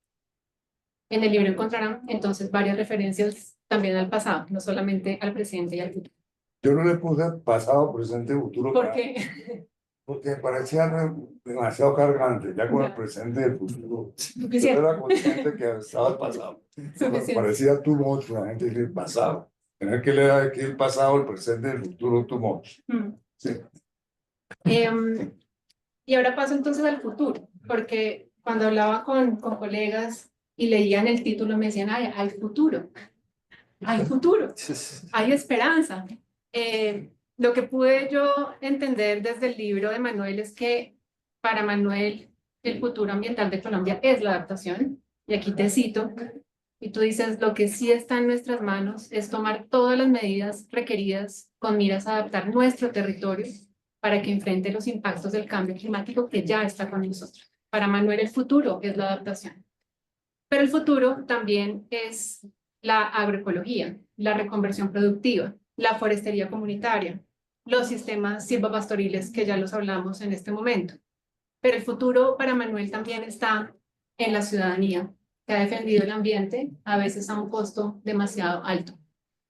En el libro encontrarán entonces varias referencias también al pasado, no solamente al presente y al futuro. Yo no le puse pasado, presente, futuro. ¿Por qué? Porque parecía demasiado cargante, ya con el Ya. presente y el futuro. Yo Suficiente. era consciente que estaba el pasado. Suficiente. Parecía too much la gente dice el pasado. Tener que leer aquí el pasado, el presente y el futuro too much. Sí. Y ahora paso entonces al futuro, porque cuando hablaba con colegas y leían el título me decían, ay, hay futuro, hay esperanza. Lo que pude yo entender desde el libro de Manuel es que para Manuel el futuro ambiental de Colombia es la adaptación, y aquí te cito, y tú dices, lo que sí está en nuestras manos es tomar todas las medidas requeridas con miras a adaptar nuestro territorio para que enfrente los impactos del cambio climático que ya está con nosotros. Para Manuel el futuro es la adaptación. Pero el futuro también es la agroecología, la reconversión productiva, la forestería comunitaria, los sistemas silvopastoriles que ya los hablamos en este momento. Pero el futuro para Manuel también está en la ciudadanía, que ha defendido el ambiente, a veces a un costo demasiado alto.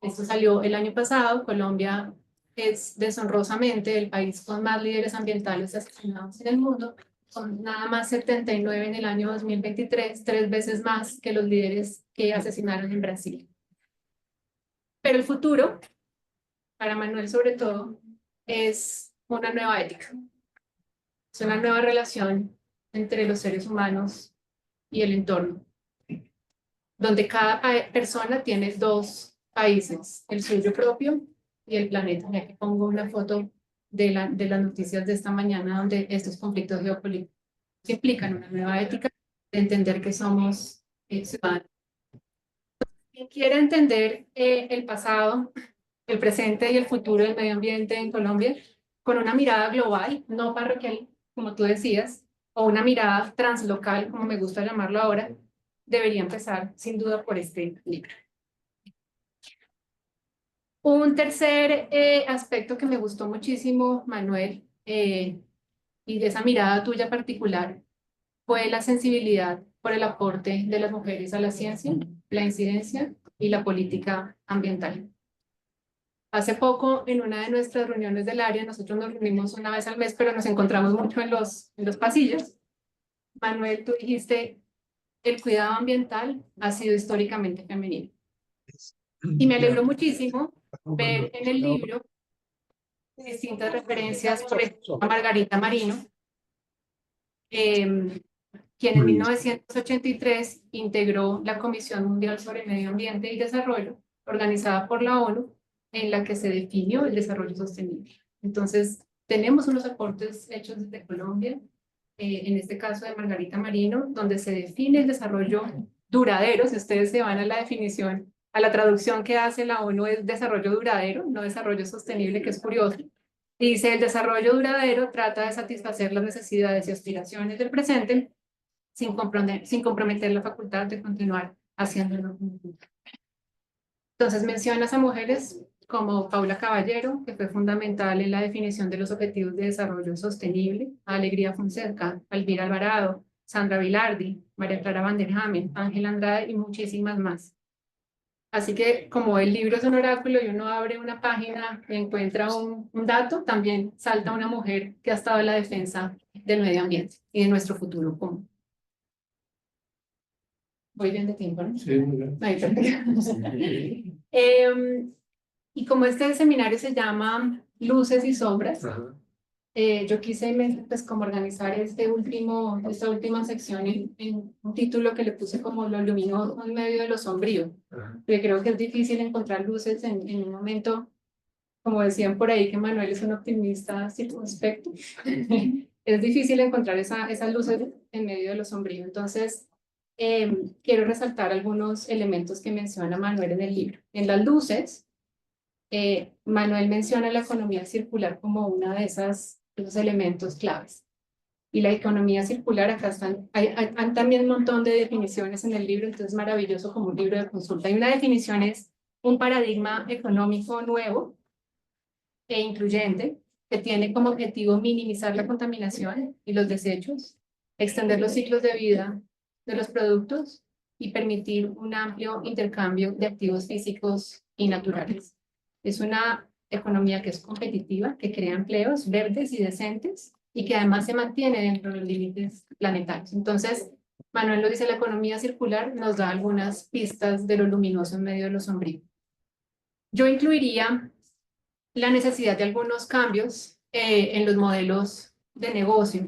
Esto salió el año pasado. Colombia es deshonrosamente el país con más líderes ambientales asesinados en el mundo, con nada más 79 en el año 2023, 3 veces más que los líderes que asesinaron en Brasil. Pero el futuro, para Manuel sobre todo, es una nueva ética. Es una nueva relación entre los seres humanos y el entorno, donde cada persona tiene dos países, el suyo propio y el planeta. Ya que pongo una foto de las noticias de esta mañana, donde estos conflictos geopolíticos implican una nueva ética de entender que somos ciudadanos. Quien quiera entender el pasado, el presente y el futuro del medio ambiente en Colombia con una mirada global, no parroquial, como tú decías, o una mirada translocal, como me gusta llamarlo ahora, debería empezar sin duda por este libro. Un tercer aspecto que me gustó muchísimo, Manuel, y de esa mirada tuya particular, fue la sensibilidad por el aporte de las mujeres a la ciencia, la incidencia y la política ambiental. Hace poco, en una de nuestras reuniones del área, nosotros nos reunimos una vez al mes, pero nos encontramos mucho en los pasillos. Manuel, tú dijiste, el cuidado ambiental ha sido históricamente femenino. Y me alegró muchísimo ver en el libro distintas referencias, por ejemplo, a Margarita Marino, quien en 1983 integró la Comisión Mundial sobre Medio Ambiente y Desarrollo, organizada por la ONU, en la que se definió el desarrollo sostenible. Entonces, tenemos unos aportes hechos desde Colombia, en este caso de Margarita Marino, donde se define el desarrollo duradero. Si ustedes se van a la definición, a la traducción que hace la ONU, es desarrollo duradero, no desarrollo sostenible, que es curioso. Y dice, el desarrollo duradero trata de satisfacer las necesidades y aspiraciones del presente sin comprometer la facultad de continuar haciéndolo. Entonces mencionas a mujeres como Paula Caballero, que fue fundamental en la definición de los Objetivos de Desarrollo Sostenible, a Alegría Fonseca, Elvira Alvarado, Sandra Vilardi, María Clara Vanderhamen, Ángela Andrade y muchísimas más. Así que como el libro es un oráculo y uno abre una página y encuentra un dato, también salta una mujer que ha estado en la defensa del medio ambiente y de nuestro futuro común. Voy bien de tiempo, ¿no? Sí, muy bien. Ahí, perfecto. Y como este seminario se llama Luces y Sombras, Ajá. yo quise pues como organizar esta última sección en un título que le puse como Lo luminoso en medio de lo sombrío. Ajá. Porque creo que es difícil encontrar luces en un momento, como decían por ahí que Manuel es un optimista circunspecto. Es difícil encontrar esas luces en medio de lo sombrío. Entonces, quiero resaltar algunos elementos que menciona Manuel en el libro. En las luces, Manuel menciona la economía circular como una de esos elementos claves. Y la economía circular, acá hay también un montón de definiciones en el libro, entonces es maravilloso como un libro de consulta. Y una definición es un paradigma económico nuevo e incluyente que tiene como objetivo minimizar la contaminación y los desechos, extender los ciclos de vida de los productos y permitir un amplio intercambio de activos físicos y naturales. Es una economía que es competitiva, que crea empleos verdes y decentes y que además se mantiene dentro de los límites planetarios. Entonces, Manuel lo dice, la economía circular nos da algunas pistas de lo luminoso en medio de lo sombrío. Yo incluiría la necesidad de algunos cambios en los modelos de negocio,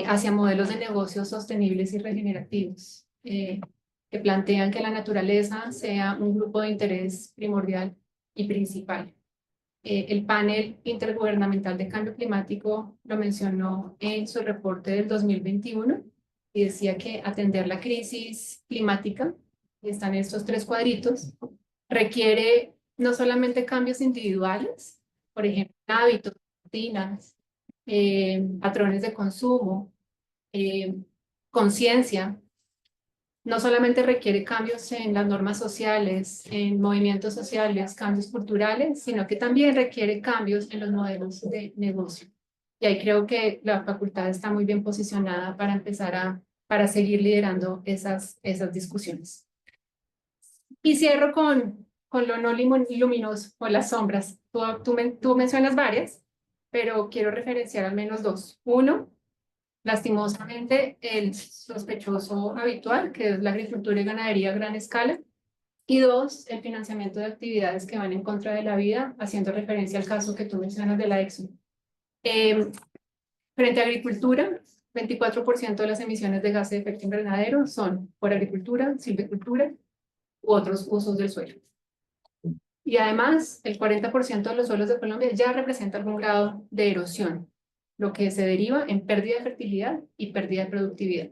hacia modelos de negocios sostenibles y regenerativos, que plantean que la naturaleza sea un grupo de interés primordial y principal. El panel intergubernamental de cambio climático lo mencionó en su reporte del 2021 y decía que atender la crisis climática, y están estos 3 cuadritos, requiere no solamente cambios individuales, por ejemplo, hábitos, rutinas, patrones de consumo, conciencia. No solamente requiere cambios en las normas sociales, en movimientos sociales, cambios culturales, sino que también requiere cambios en los modelos de negocio. Y ahí creo que la facultad está muy bien posicionada para empezar para seguir liderando esas discusiones. Y cierro con lo no luminoso, o las sombras. Tú mencionas varias, pero quiero referenciar al menos 2. Uno, lastimosamente, el sospechoso habitual, que es la agricultura y ganadería a gran escala. Y 2, el financiamiento de actividades que van en contra de la vida, haciendo referencia al caso que tú mencionas de la Exxon. Frente a agricultura, 24% de las emisiones de gases de efecto invernadero son por agricultura, silvicultura u otros usos del suelo. Y además, el 40% de los suelos de Colombia ya representa algún grado de erosión, lo que se deriva en pérdida de fertilidad y pérdida de productividad.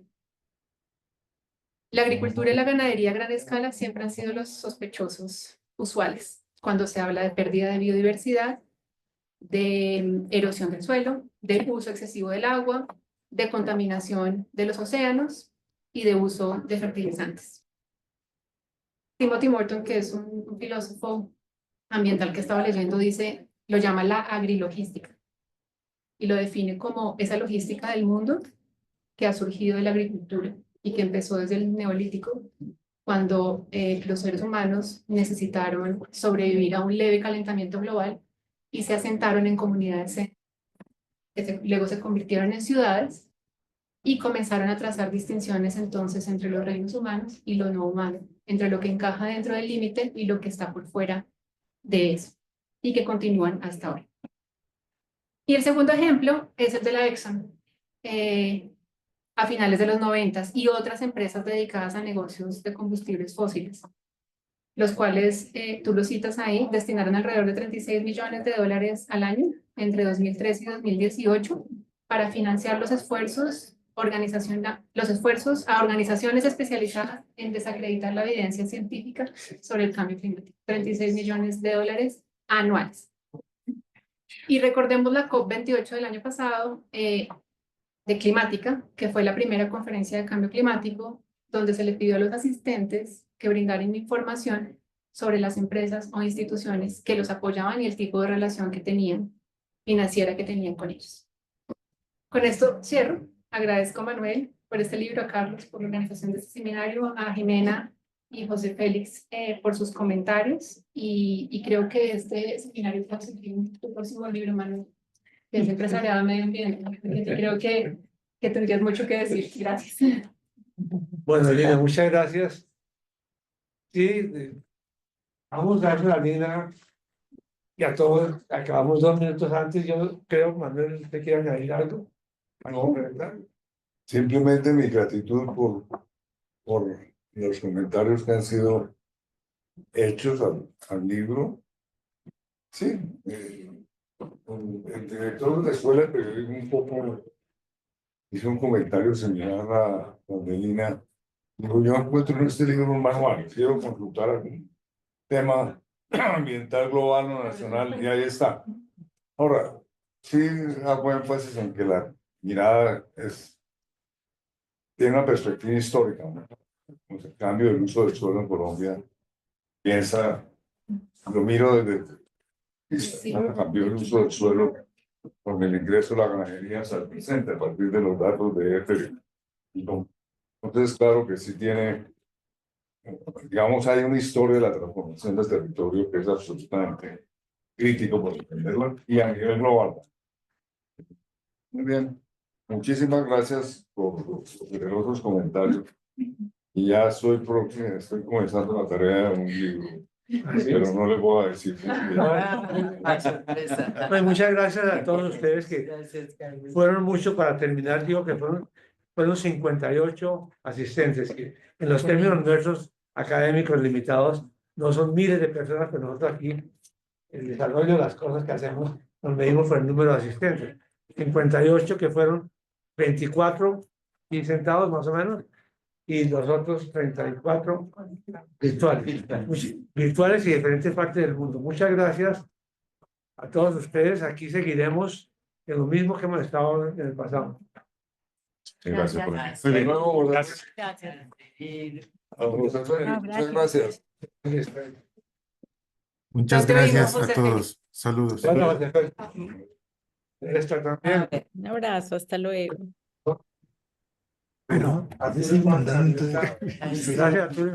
La agricultura y la ganadería a gran escala siempre han sido los sospechosos usuales cuando se habla de pérdida de biodiversidad, de erosión del suelo, de uso excesivo del agua, de contaminación de los océanos y de uso de fertilizantes. Timothy Morton, que es un filósofo ambiental que estaba leyendo, lo llama la agrilogística y lo define como esa logística del mundo que ha surgido de la agricultura y que empezó desde el Neolítico, cuando los seres humanos necesitaron sobrevivir a un leve calentamiento global y se asentaron en comunidades que luego se convirtieron en ciudades y comenzaron a trazar distinciones entonces entre los reinos humanos y lo no humano, entre lo que encaja dentro del límite y lo que está por fuera de eso, y que continúan hasta ahora. Y el segundo ejemplo es el de la Exxon, a finales de los 90 y otras empresas dedicadas a negocios de combustibles fósiles, los cuales, tú lo citas ahí, destinaron alrededor de $36 millones al año entre 2013 y 2018 para financiar los esfuerzos a organizaciones especializadas en desacreditar la evidencia científica sobre el cambio climático. $36 millones anuales. Y recordemos la COP28 del año pasado, de climática, que fue la primera conferencia de cambio climático, donde se le pidió a los asistentes que brindaran información sobre las empresas o instituciones que los apoyaban y el tipo de relación que tenían, financiera que tenían con ellos. Con esto cierro. Agradezco a Manuel por este libro, a Carlos por la organización de este seminario, a Jimena y José Félix por sus comentarios, y creo que este seminario va a seguir tu próximo libro, Manuel, que es Empresariado Medio Ambiente. Creo que tendrías mucho que decir. Gracias. Bueno, Lina, muchas gracias. Sí, vamos a darle la Lina y a todos. Acabamos 2 minutos antes. Yo creo, Manuel, ¿usted quiere añadir algo? No, simplemente mi gratitud por los comentarios que han sido hechos al libro. Sí, el director de la Escuela de Periodismo un poco hizo un comentario similar a Lina. Digo, yo encuentro en este libro un manual, quiero consultar algún tema ambiental global o nacional, y ahí está. Ahora, sí hago énfasis en que la mirada tiene una perspectiva histórica, ¿no? El cambio del uso del suelo en Colombia, lo miro desde Sí. Cambió el uso del suelo con el ingreso de la ganadería hasta el presente, a partir de los datos de este. Entonces, claro que sí tiene, digamos, hay una historia de la transformación del territorio que es absolutamente crítico por entenderla y a nivel global. Muy bien, muchísimas gracias por los generosos comentarios. Y ya estoy comenzando la tarea de un libro, pero no les voy a decir. Pues muchas gracias a todos ustedes que Gracias, Carlos. fueron muchos para terminar, digo que fueron 58 asistentes, que en los términos nuestros académicos limitados no son miles de personas, pero nosotros aquí, el desarrollo de las cosas que hacemos, nos medimos por el número de asistentes. 58 que fueron 24 y sentados más o menos, y los otros 34 virtuales, virtuales y de diferentes partes del mundo. Muchas gracias a todos ustedes. Aquí seguiremos en lo mismo que hemos estado en el pasado. Sí, gracias por Gracias. De nuevo, gracias. Gracias. Y A José Félix, muchas gracias. Muchas Ya te oímos, gracias José a todos. Saludos. Bueno, esto también. Un abrazo, hasta luego. Bueno, a veces mandando. Gracias a todos.